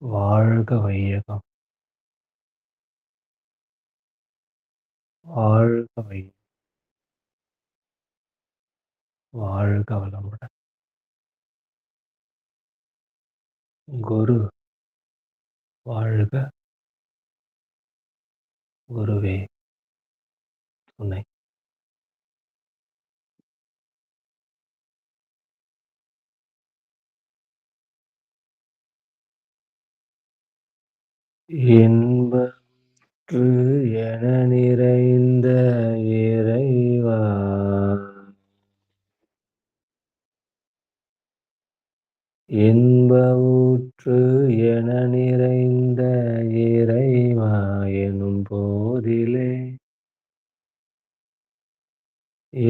வாழ்க வையகம்! வாழ்க வையகம்! வாழ்க வளமுடன்! குரு வாழ்க! குருவே துணை! இன்பற்று என நிறைந்த இறைவா! இன்ப ஊற்று என நிறைந்த இறைவா எனும் போதிலே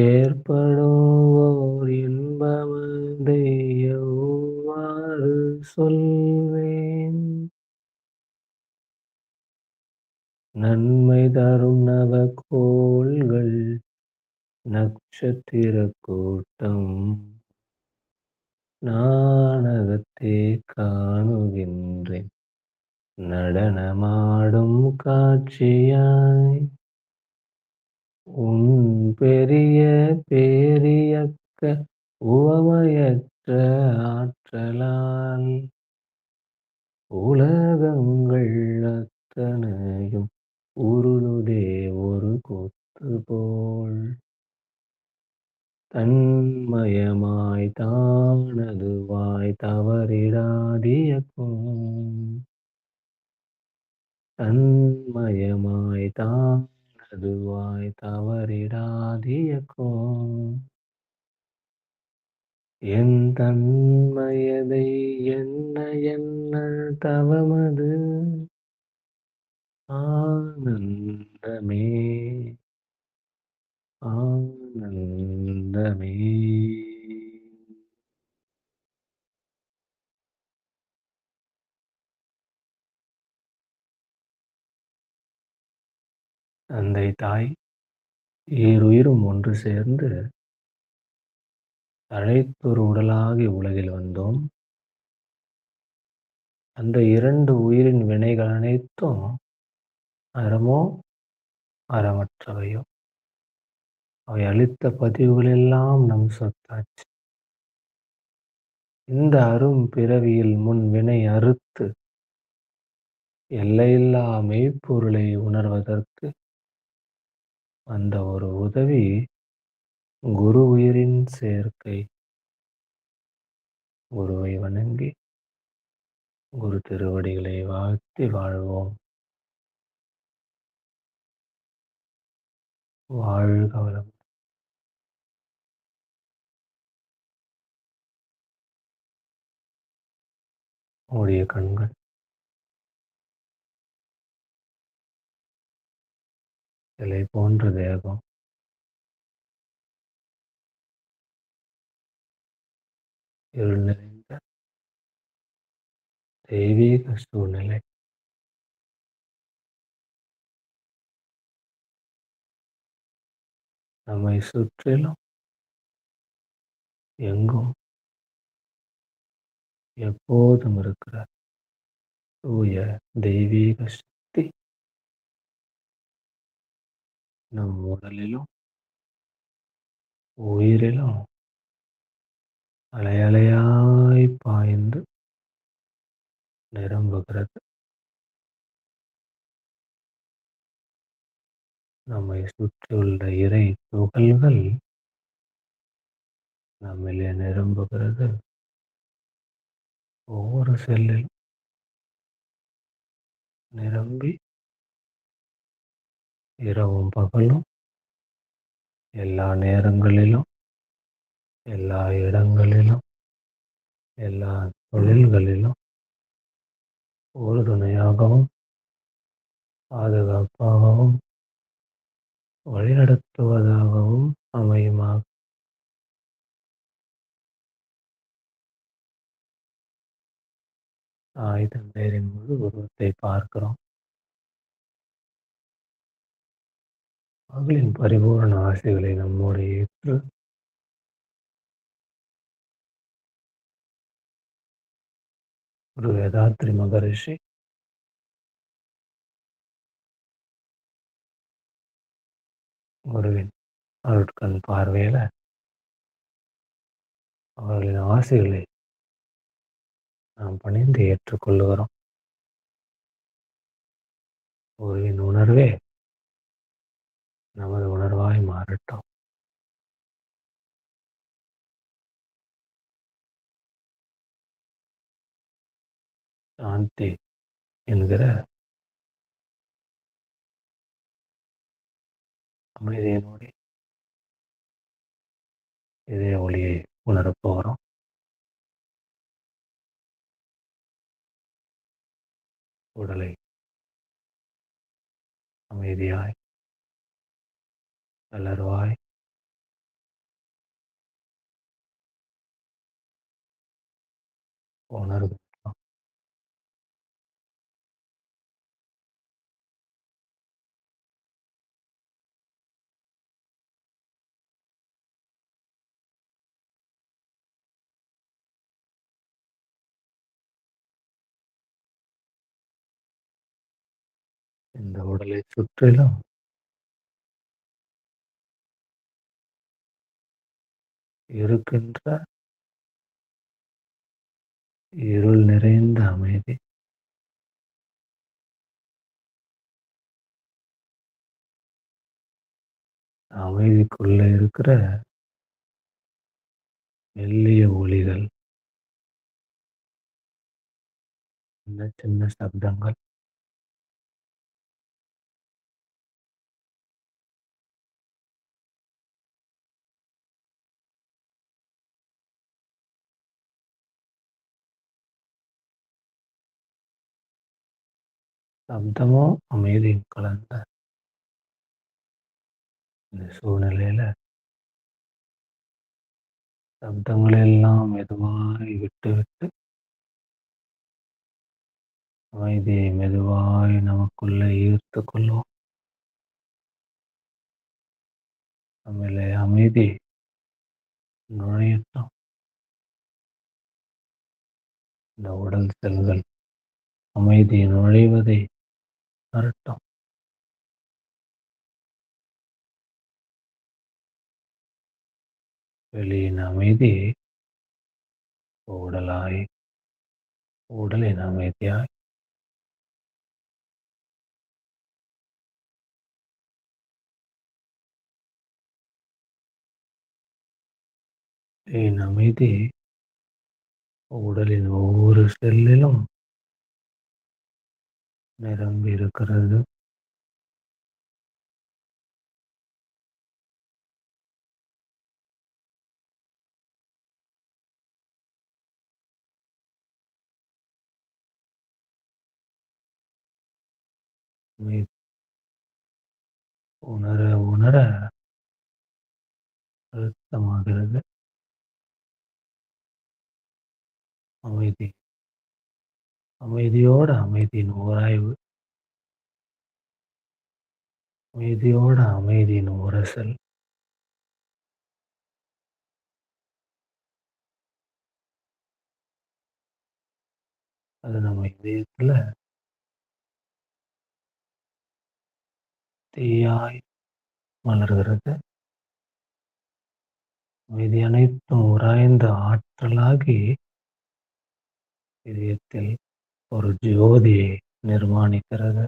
ஏற்படும் ஓர் இன்பமதை எவ்வாறு சொல்வேன்? நன்மை தரும் நவகோள்கள் நட்சத்திரக் கூட்டம் நானகத்தே காணுகின்றேன் நடனமாடும் காட்சியாய். உன் பெரிய பேரியக்க உவமையற்ற ஆற்றலால் உலகங்கள் அத்தனையும் உருளுதே ஒரு கொத்து போல். தன்மயமாய் தானதுவாய் தவறிடாதியக்கும். தன்மயமாய் தானதுவாய் தவறிடாதியக்கும். என் தன்மையதை என்ன என்ன தவமது ஆனந்தமே ஆனந்தமே. தந்தை தாய் ஈருயிரும் ஒன்று சேர்ந்து தழைத்தொரு உடலாகி உலகில் வந்தோம். அந்த இரண்டு உயிரின் வினைகள் அனைத்தும் அறமோ அறமற்றவையோ அவை அளித்த பதிவுகள் எல்லாம் நம் சொத்தாச்சு. இந்த அரும் பிறவியில் முன் வினை அறுத்து எல்லையில்லா மெய்ப்பொருளை உணர்வதற்கு அந்த ஒரு உதவி குரு உயிரின் சேர்க்கை. குருவை வணங்கி குரு திருவடிகளை வாழ்த்தி வாழ்வோம். வாழ்க வளம்! மூடிய கண்கள், சிலை போன்ற தேகம், இருள் நிறைந்த தெய்வீக சூழ்நிலை. நம்மை சுற்றிலும் எங்கும் எப்போதும் இருக்கிற தூய தெய்வீக சக்தி நம் உடலிலும் உயிரிலும் அலையலையாய் பாய்ந்து நிரம்புகிறது. நம்மை சுற்றியுள்ள இறை துகள்கள் நம்மிலே நிரம்புகிறது. ஒவ்வொரு செல்லிலும் நிரம்பி இரவும் பகலும் எல்லா நேரங்களிலும் எல்லா இடங்களிலும் எல்லா தொழில்களிலும் உறுதுணையாகவும் பாதுகாப்பாகவும் வழிநடத்துவதாகவும் அமையுமாக. தாய் தந்தையரின் முழு உருவத்தை பார்க்கிறோம். அவர்களின் பரிபூரண ஆசைகளை நம்மோடு ஏற்று ஒரு வேதாத்ரி மகரிஷி குருவின் அருட்கண் பார்வையில அவர்களின் ஆசைகளை நாம் பணிந்து ஏற்றுக்கொள்ளுகிறோம். குருவின் உணர்வே நமது உணர்வாய் மாறட்டும். சாந்தி என்கிற அமைதியினுடைய இதய ஒளியை உணரப்போகிறோம். உடலை அமைதியாய், தளர்வாய், உணர்கின்றோம். இந்த உடலை சுற்றிலும் இருக்கின்ற இருள் நிறைந்த அமைதி அமைதிக்குள்ள இருக்கிற மெல்லிய ஒளிகள், சின்ன சின்ன சப்தங்கள், சப்தமும் அமைதியும் கலந்த இந்த சூழ்நிலையில சப்தங்களை எல்லாம் மெதுவாய் விட்டு விட்டு அமைதியை மெதுவாய் நமக்குள்ளே ஈர்த்து கொள்வோம். நம்மளே அமைதி நுழையட்டும். இந்த உடல் செல்கள் அமைதி நுழைவதை உணரட்டும். வெளியின் அமைதி உடலாய், உடலின் அமைதியாய், வெளியின் அமைதி உடலின் ஒவ்வொரு செல்லிலும் நிரம்பி இருக்கிறது. அமைதி உணர உணர அழுத்தமாகிறது. அமைதி, அமைதியோட அமைதியின் உராய்வு, அமைதியோட அமைதியின் உரசல், அது நம்ம இதயத்துல தீயாய் மலர்கிறது. அமைதி அனைத்தும் உராய்ந்த ஆற்றலாகி இதயத்தில் ஒரு ஜோதியை நிர்மாணிக்கிறது.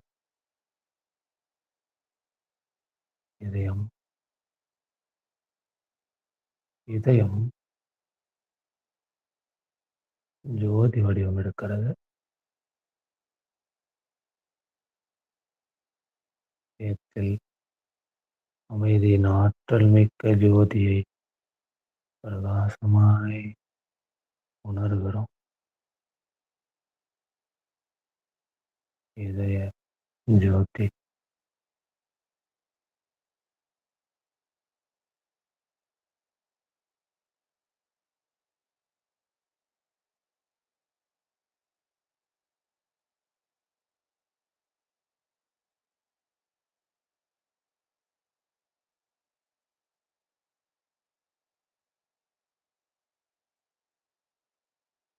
இதயம் இதயம் ஜோதி வடிவம் எடுக்கிறது. இதயத்தில் அமைதியின் ஆற்றல் மிக்க ஜோதியை பிரகாசமாய் உணர்கிறோம். இதய ஜோதி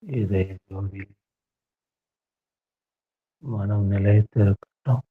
இதய ஜோதி மனம் நிலைத்திருக்கட்டும்.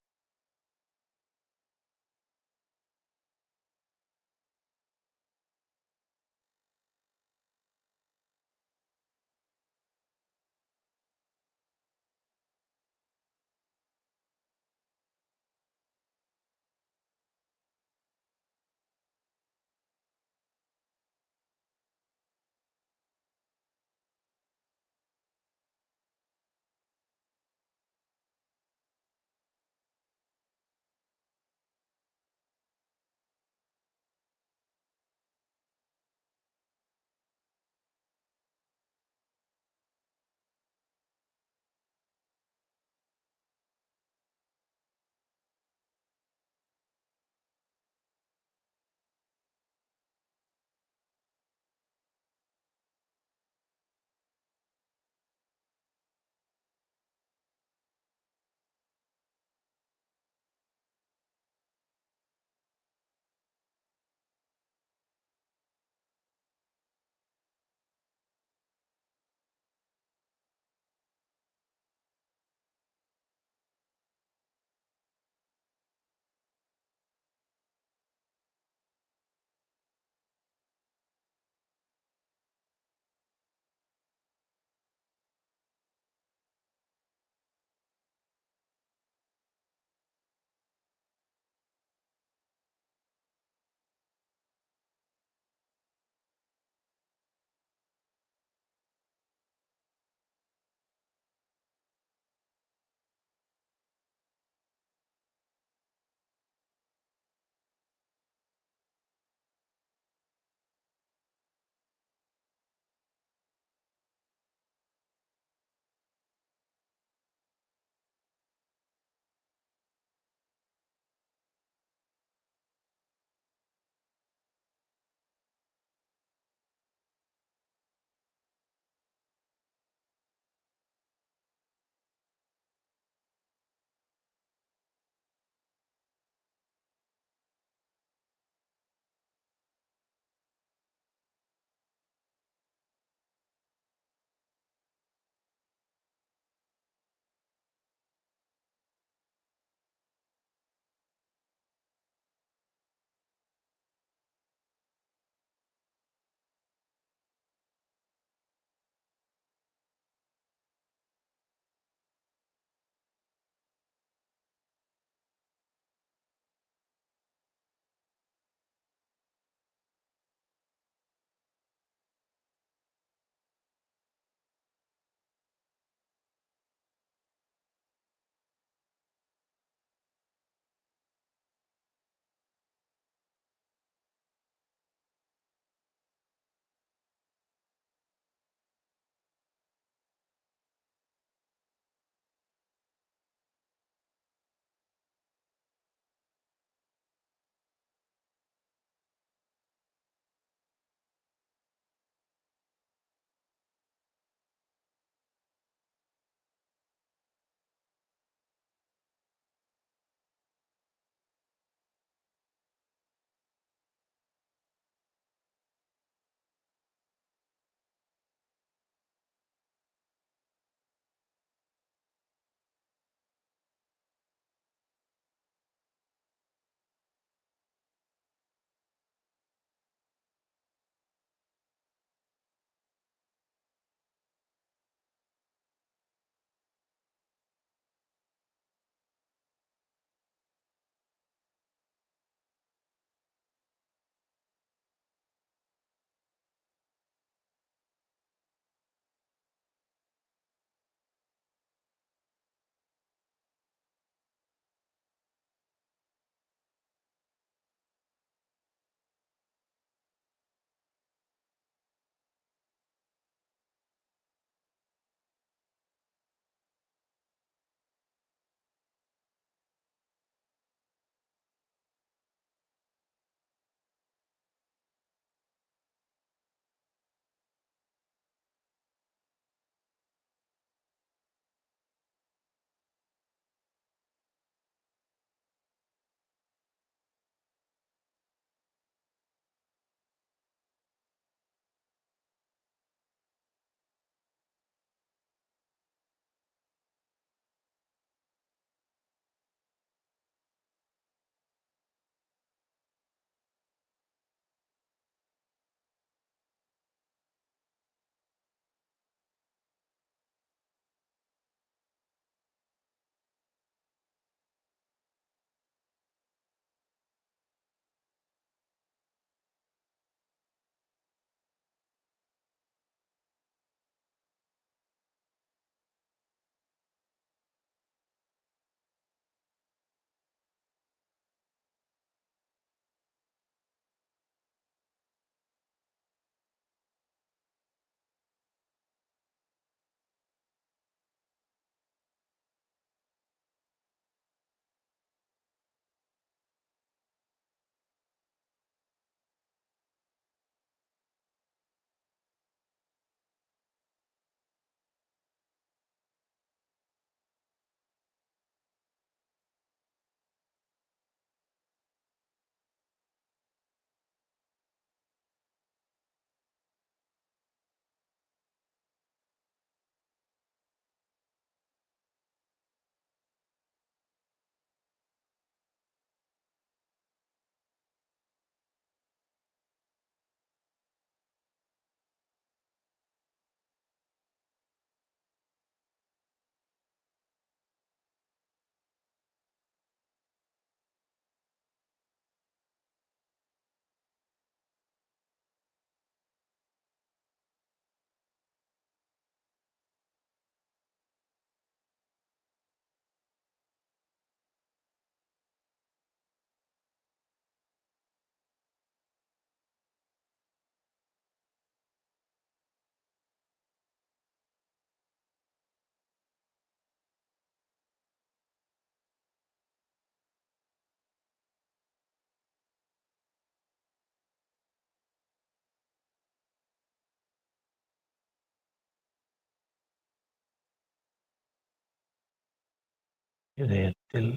இதயத்தில்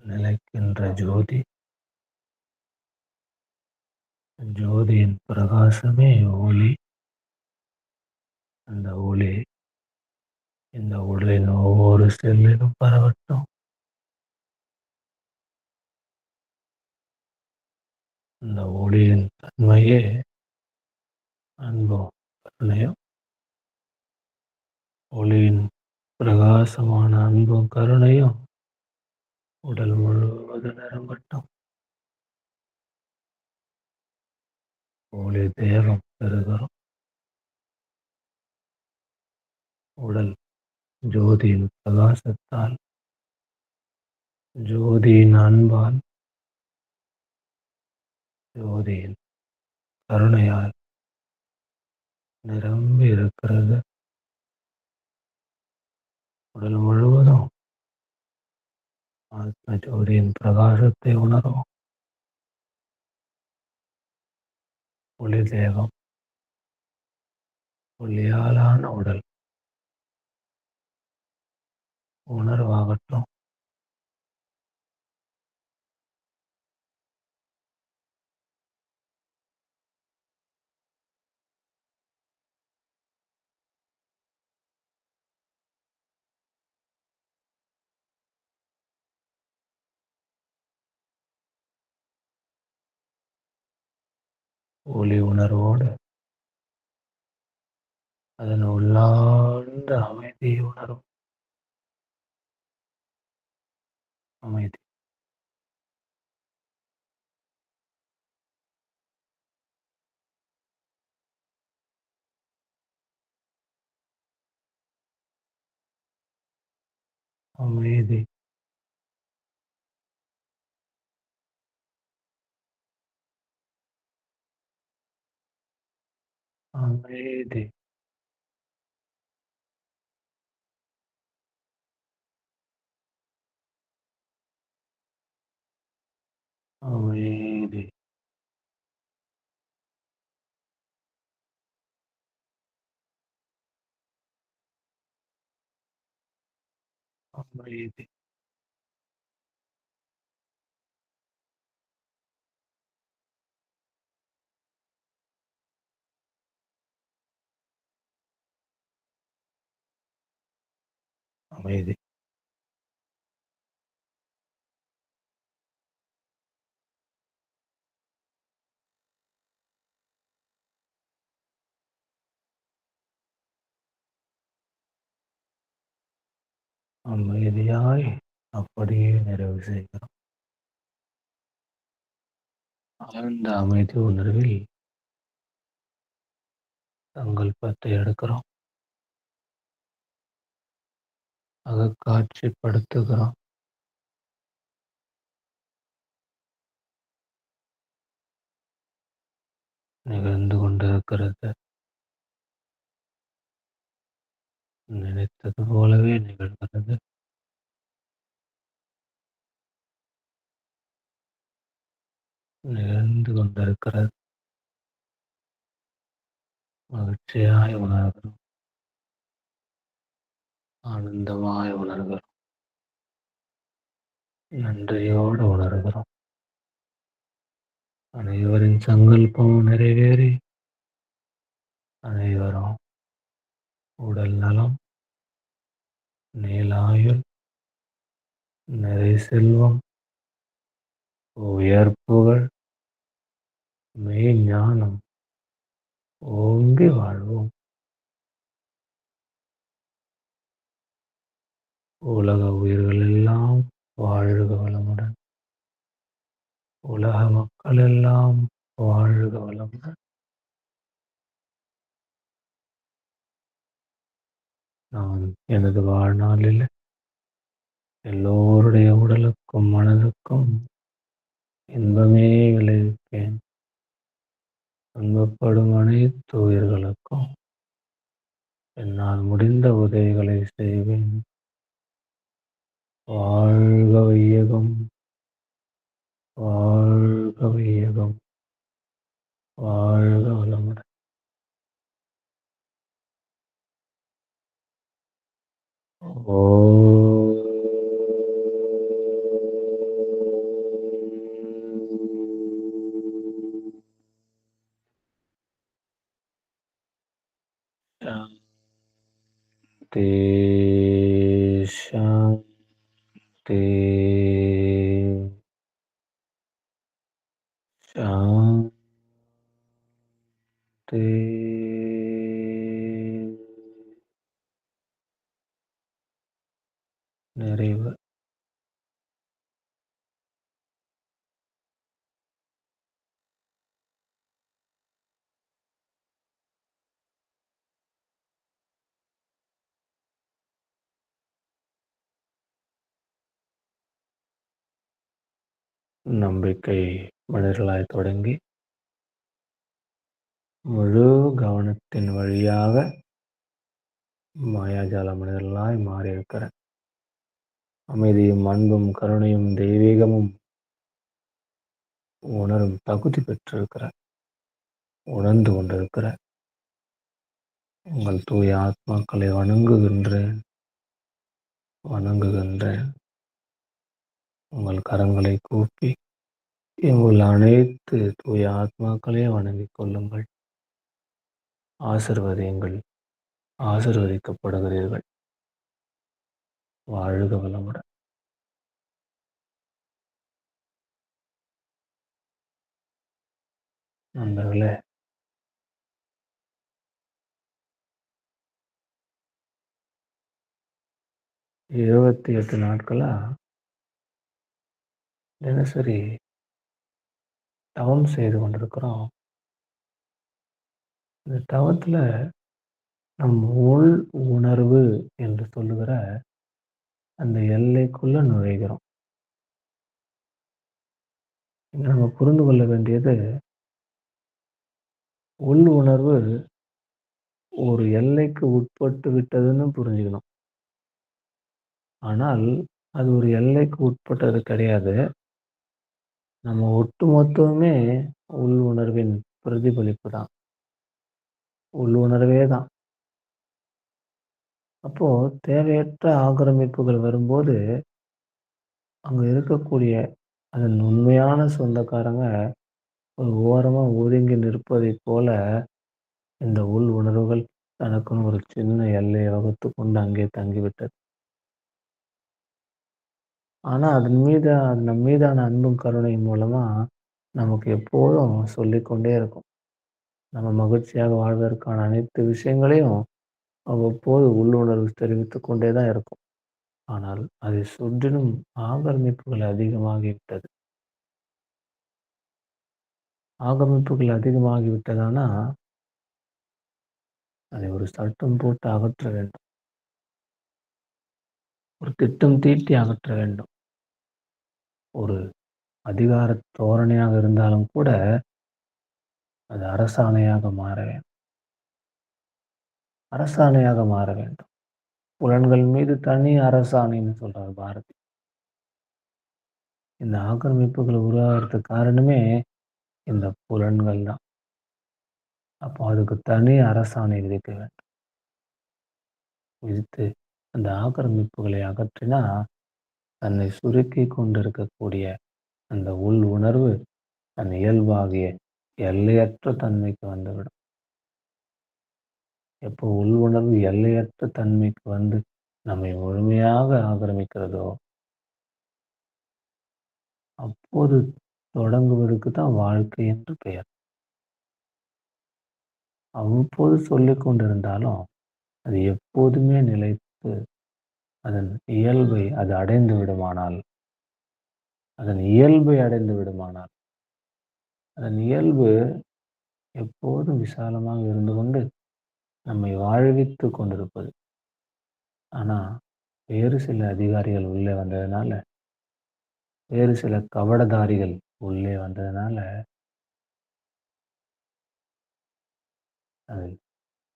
நிலைக்கின்ற ஜோதி, ஜோதியின் பிரகாசமே ஒளி. அந்த ஒளி இந்த உடலின் ஒவ்வொரு செல்லிலும் பரவட்டும். இந்த ஒளியின் தன்மையே அன்பும் கருணையும். ஒளியின் பிரகாசமான அன்பும் கருணையும் உடல் முழுவதும் நிரம்பட்டும். ஒளி தேகம் பெறுகிறோம். உடல் ஜோதியின் பிரகாசத்தால், ஜோதியின் அன்பால், ஜோதியின் கருணையால் நிரம்பி இருக்கிறது. உடல் முழுவதும் ஆத்ம ஜோதியின் பிரகாசத்தை உணரும். ஒளி தேகம், ஒளியாலான உடல் உணர்வாகட்டும். ஒளி உணர்வோடு அதன் உள்ளார்ந்த அமைதியை உணரும். அமைதி, அமைதி, அமைதி, அமைதி, அமைதி, அமைதி. அமைதியாய் அப்படியே நிறைவு செய்கிறோம். ஆழ்ந்த அமைதி உணர்வில் சங்கல்பத்தை எடுக்கிறோம். அகக்காட்சிப்படுத்துகிறோம். நிகழ்ந்து கொண்டிருக்கிறது. நினைத்தது போலவே நிகழ்கிறது. நிகழ்ந்து கொண்டிருக்கிறது. மகிழ்ச்சியாய் உணர்கிறோம். ஆனந்தமாய் உணர்கிறோம். நன்றியோடு உணர்கிறோம். அனைவரின் சங்கல்பமும் நிறைவேறி அனைவரும் உடல் நலம், நீலாயுள், நிறை செல்வம், உயர்ப்புகள், மெய் ஞானம் ஓங்கி வாழ்வோம். உலக உயிர்கள் எல்லாம் வாழ்க வளமுடன். உலக மக்கள் எல்லாம் வாழ்க வளமுடன். நான் எனது வாழ்நாளில் எல்லோருடைய உடலுக்கும் மனதுக்கும் இன்பமே விளைவிப்பேன். துன்பப்படும் அனைத்து உயிர்களுக்கும் என்னால் முடிந்த உதவிகளை செய்வேன். வாழ்க வையகம், வாழ்க வையகம், வாழ்க வளமுடன். शांति शांति शांति நிறைவு. நம்பிக்கை மனிதர்களாய் தொடங்கி முழு கவனத்தின் வழியாக மாயாஜால மனிதர்களாய் மாறியிருக்கிற அமைதியும் அன்பும் கருணையும் தெய்வீகமும் உணரும் தகுதி பெற்றிருக்கிற உணர்ந்து கொண்டிருக்கிற உங்கள் தூய ஆத்மாக்களை வணங்குகின்றேன். உங்கள் கரங்களை கூப்பி உங்கள் அனைத்து தூய ஆத்மாக்களையும் வணங்கிக் கொள்ளுங்கள். ஆசிர்வதியுங்கள். ஆசிர்வதிக்கப்படுகிறீர்கள். வாழ்க வளமுடன். நண்பர்களே, 28 நாட்களா தினசரி தவம் செய்து கொண்டிருக்கிறோம். இந்த தவத்துல நம் உள் உணர்வு என்று சொல்லுகிற அந்த எல்லைக்குள்ள நுழைகிறோம். நம்ம புரிந்து கொள்ள வேண்டியது, உள் உணர்வு ஒரு எல்லைக்கு உட்பட்டு விட்டதுன்னு புரிஞ்சுக்கணும். ஆனால் அது ஒரு எல்லைக்கு உட்பட்டது கிடையாது. நம்ம ஒட்டுமொத்தமே உள் உணர்வின் பிரதிபலிப்பு தான். உள் உணர்வே தான். அப்போ தேவையற்ற ஆக்கிரமிப்புகள் வரும்போது அங்க இருக்கக்கூடிய அதன் உண்மையான சொந்தக்காரங்க ஒரு ஓரமா ஒதுங்கி நிற்பதைப் போல இந்த உள் உணர்வுகள் தனக்குன்னு ஒரு சின்ன எல்லையை வகுத்து கொண்டு அங்கே தங்கிவிட்டது. ஆனா அது நம் மீதான அன்பும் கருணையும் மூலமா நமக்கு எப்போதும் சொல்லிக்கொண்டே இருக்கும். நம்ம மகிழ்ச்சியாக வாழ்வதற்கான அனைத்து விஷயங்களையும் அவ்வப்போது உள்ளுணர்வு தெரிவித்துக் கொண்டே தான் இருக்கும். ஆனால் அதை சுற்றிலும் ஆக்கிரமிப்புகள் அதிகமாகிவிட்டது. ஆக்கிரமிப்புகள் அதிகமாகிவிட்டதானா அதை ஒரு சட்டம் போட்டு அகற்ற வேண்டும். ஒரு திட்டம் தீட்டி அகற்ற வேண்டும். ஒரு அதிகார தோரணையாக இருந்தாலும் கூட அது அரசாணையாக மாற வேண்டும். அரசாணையாக மாற வேண்டும். புலன்கள் மீது தனி அரசாணைன்னு சொல்றார் பாரதி. இந்த ஆக்கிரமிப்புகள் உருவாகிறதுக்கு காரணமே இந்த புலன்கள் தான். அப்போ அதுக்கு தனி அரசாணை விதிக்க வேண்டும். விதித்து அந்த ஆக்கிரமிப்புகளை அகற்றினா தன்னை சுருக்கி கொண்டிருக்கக்கூடிய அந்த உள் உணர்வு தன் இயல்பாகிய எல்லையற்ற தன்மைக்கு வந்துவிடும். எப்போ உள் உணர்வு எல்லையற்ற தன்மைக்கு வந்து நம்மை முழுமையாக ஆக்கிரமிக்கிறதோ அப்போது தொடங்குவதற்கு தான் வாழ்க்கை என்று பெயர். அவ்வப்போது சொல்லிக் கொண்டிருந்தாலும் அது எப்போதுமே நிலைத்து அதன் இயல்பை அது அடைந்து விடுமானால் அதன் இயல்பு எப்போதும் விசாலமாக இருந்து கொண்டு நம்மை வாழ்வித்து கொண்டிருப்பது. ஆனா வேறு சில அதிகாரிகள் உள்ளே வந்ததுனால, வேறு சில கபடதாரிகள் உள்ளே வந்ததுனால அதை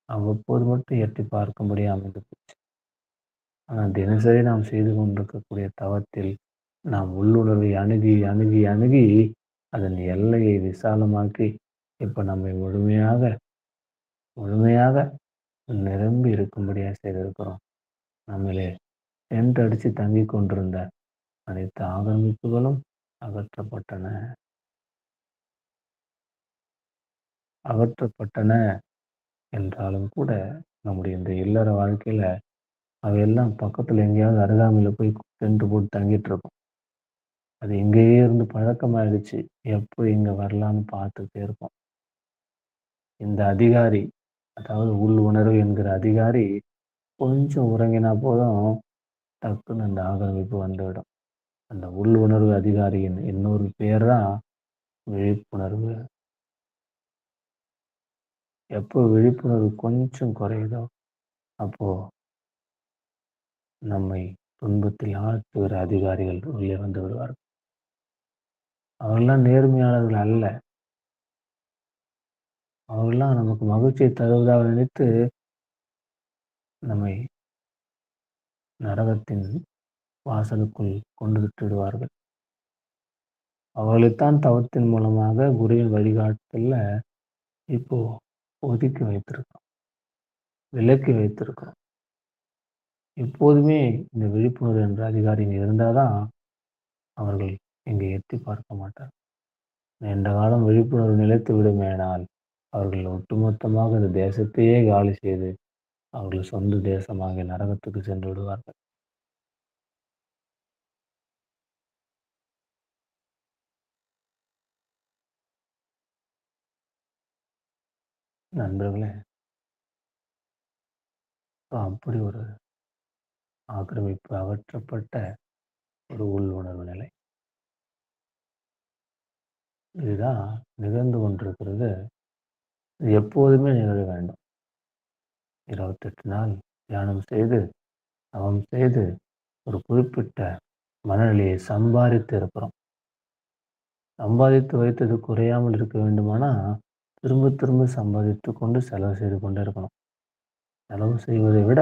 அவ்வப்போது மட்டும் எட்டி பார்க்க முடியாமல் இருந்துச்சு. ஆனால் தினசரி நாம் செய்து கொண்டிருக்கக்கூடிய தவத்தில் நாம் உள்ளுணர்வை அணுகி அதன் எல்லையை விசாலமாக்கி இப்போ நம்மை முழுமையாக நிரம்பி இருக்கும்படியாக செய்திருக்கிறோம். நம்மிலே டென்ட் அடிச்சு தங்கிக் கொண்டிருந்த அனைத்து ஆக்கிரமிப்புகளும் அகற்றப்பட்டன. அகற்றப்பட்டன என்றாலும் கூட, நம்முடைய இந்த இல்லற வாழ்க்கையில அவையெல்லாம் பக்கத்துல எங்கேயாவது அருகாமையில போய் டென்ட் போட்டு தங்கிட்டு இருக்கும். அது இங்கேயே இருந்து பழக்கமாயிடுச்சு. எப்போ இங்க வரலான்னு பார்த்துட்டே இருப்போம். இந்த அதிகாரி, அதாவது உள் உணர்வு என்கிற அதிகாரி கொஞ்சம் உறங்கினா போதும், டக்குன்னு அந்த ஆக்கிரமிப்பு வந்துவிடும். அந்த உள் உணர்வு அதிகாரியின் இன்னொரு பேர் தான் விழிப்புணர்வு. எப்போ விழிப்புணர்வு கொஞ்சம் குறையுதோ, அப்போ நம்மை துன்பத்தில் ஆழ்த்துகிற அதிகாரிகள் உள்ளே வந்து விடுவார்கள். அவர்கள்லாம் நேர்மையாளர்கள் அல்ல. அவர்கள்லாம் நமக்கு மகிழ்ச்சியை தருவதாக நினைத்து நம்மை நரகத்தின் வாசலுக்குள் கொண்டு விட்டுடுவார்கள். அவர்களைத்தான் தவத்தின் மூலமாக குருவின் வழிகாட்டுதல்ல இப்போ ஒதுக்கி வைத்திருக்கிறோம். விலக்கி வைத்திருக்கிறோம். எப்போதுமே இந்த விழிப்புணர்வு என்ற அதிகாரி இங்க இருந்தா தான், அவர்கள் இங்கே எட்டி பார்க்க மாட்டார். நீண்ட காலம் விழிப்புணர்வு நிலைத்து விடுமேயானால், அவர்கள் ஒட்டுமொத்தமாக இந்த தேசத்தையே காலி செய்து, அவர்கள் சொந்த தேசமாகிய நரகத்துக்கு சென்று விடுவார்கள். நண்பர்களே, அப்படி ஒரு ஆக்கிரமிப்பு அகற்றப்பட்ட ஒரு உள் உணர்வு நிலை. இதுதான் நிகழ்ந்து கொண்டிருக்கிறது. இது எப்போதுமே நிகழ வேண்டும். 28 நாள் தியானம் செய்து, தவம் செய்து, ஒரு குறிப்பிட்ட மனநிலையை சம்பாதித்து இருக்கிறோம். சம்பாதித்து வைத்தது குறையாமல் இருக்க வேண்டுமானா, திரும்ப திரும்ப சம்பாதித்து கொண்டு செலவு செய்து கொண்டே இருக்கணும். செலவு செய்வதை விட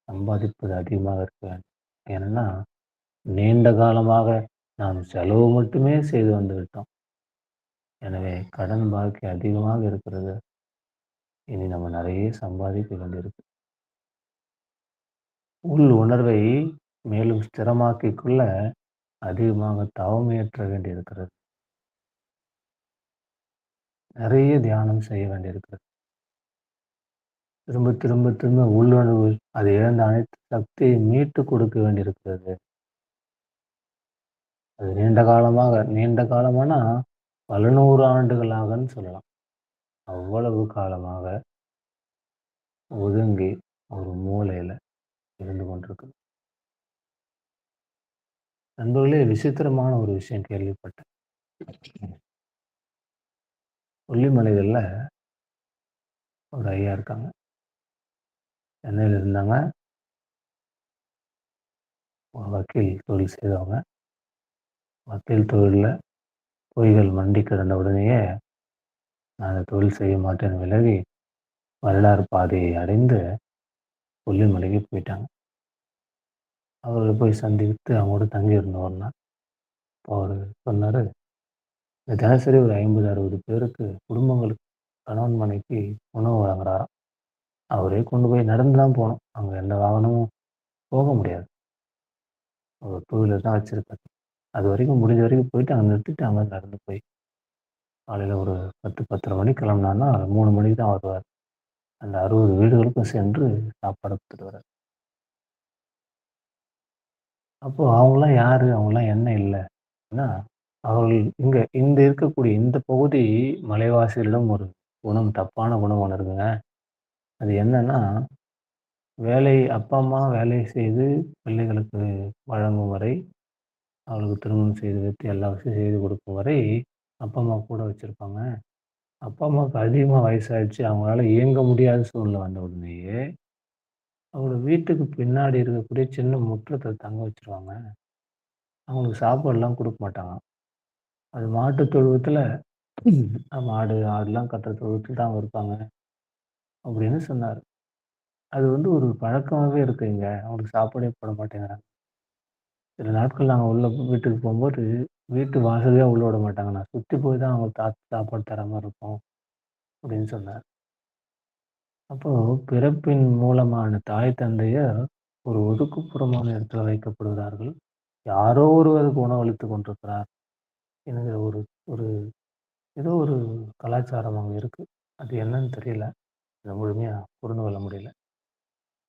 சம்பாதிப்பது அதிகமாக இருக்க வேண்டும். ஏனென்னா, நீண்ட காலமாக நாம் செலவு மட்டுமே செய்து வந்து விட்டோம். எனவே கடன் பாக்கி அதிகமாக இருக்கிறது. இனி நம்ம நிறைய சம்பாதிக்க வேண்டியிருக்கு. உள் உணர்வை மேலும் ஸ்திரமாக்கிக் கொள்ள அதிகமாக தவம் இயற்ற வேண்டியிருக்கிறது. நிறைய தியானம் செய்ய வேண்டியிருக்கிறது. திரும்ப திரும்ப திரும்ப உள்ளுணர்வு அது இழந்த அனைத்து சக்தியை மீட்டு கொடுக்க வேண்டியிருக்கிறது. அது நீண்ட காலமானா பல 100 ஆண்டுகளாகன்னு சொல்லலாம். அவ்வளவு காலமாக ஒதுங்கி ஒரு மூலையில இருந்து கொண்டிருக்குது. நண்பர்களே, விசித்திரமான ஒரு விஷயம் கேள்விப்பட்டேன். கொல்லிமலைகள்ல ஒரு ஐயா இருக்காங்க. சென்னையில இருந்தாங்க. ஒரு வக்கீல் தொழில் செய்தவங்க. வக்கீல் தொழில்ல பொய்கள் மண்டி கிடந்த உடனேயே, நான் அந்த தொழில் செய்ய மாட்டேன்னு விலகி, வரலாறு பாதையை அடைந்து கொல்லிமலைக்கு போயிட்டாங்க. அவர்கள போய் சந்தித்து அவங்களோட தங்கியிருந்தோம் ஒரு நாள். அப்போ அவரு சொன்னாரு, தினசரி ஒரு 50, 60 பேருக்கு குடும்பங்களுக்கு கணவன் மனைவிக்கு உணவு வழங்குறாராம். அவரே கொண்டு போய் நடந்து தான் போணும். அங்க எந்த வாகனமும் போக முடியாது. ஒரு டூ வீலர் தான் வச்சிருக்காரு. அதுவரைக்கும் முடிஞ்ச வரைக்கும் போயிட்டு அங்க நிறுத்திட்டு அங்க நடந்து போய் காலையில ஒரு 10, 10:30 மணிக்கு கிளம்புனாருன்னா 3 மணிக்கு தான் வருவாரு. அந்த 60 வீடுகளுக்கும் சென்று சாப்பாடு குடுத்துட்டு வராரு. அப்போ அவங்கலாம் யாரு? அவங்கலாம் என்ன இல்ல. ஏன்னா, அவர்கள் இந்த இருக்கக்கூடிய இந்த பகுதி மலைவாசிகளிடம் ஒரு தப்பான குணம் ஒண்ணு இருக்குங்க. அது என்னன்னா, அப்பா, அம்மா வேலை செய்து பிள்ளைகளுக்கு வழங்கும் வரை, அவளுக்கு திருமணம் செய்து வைத்து எல்லா விஷயம் செய்து கொடுக்கும் வரை, அப்பா, அம்மா கூட வச்சிருப்பாங்க. அப்பா, அம்மாவுக்கு அதிகமா வயசாயிடுச்சு. அவங்களால இயங்க முடியாத சூழ்நிலை வந்த உடனேயே, அவங்க வீட்டுக்கு பின்னாடி இருக்கக்கூடிய சின்ன முற்றத்தில தங்க வச்சுருவாங்க. அவங்களுக்கு சாப்பாடுலாம் குடுக்க மாட்டாங்க. அது மாட்டு தொழுவத்தில மாடு, ஆடுலாம் கட்டுற தொழுவத்தில தான் அவங்க இருப்பாங்க. அப்படின்னு சொன்னாரு. அது வந்து ஒரு பழக்கமாவே இருக்குங்க. அவங்களுக்கு சாப்பாடே போட மாட்டேங்கிறாங்க. சில நாட்கள் நாங்க உள்ள வீட்டுக்கு போம்போது, வீட்டு வாசல்லயே உள்ள விட மாட்டாங்க. நான் சுத்தி போய் தான் அவங்களுக்கு சாப்பாடு தர மாரி இருக்கும். அப்படின்னு சொன்னார். அப்போ பிறப்பின் மூலமான தாய் தந்தையர் ஒரு ஒதுக்குப்புறமான இடத்துல வைக்கப்படுகிறார்கள். யாரோ ஒருவருக்கு உணவளித்துக் கொண்டிருக்கிறார் என்கிற ஒரு ஒரு ஏதோ ஒரு கலாச்சாரம் அங்க இருக்கு. அது என்னன்னு தெரியல. அத முழுமையா புரிந்து கொள்ள முடியல.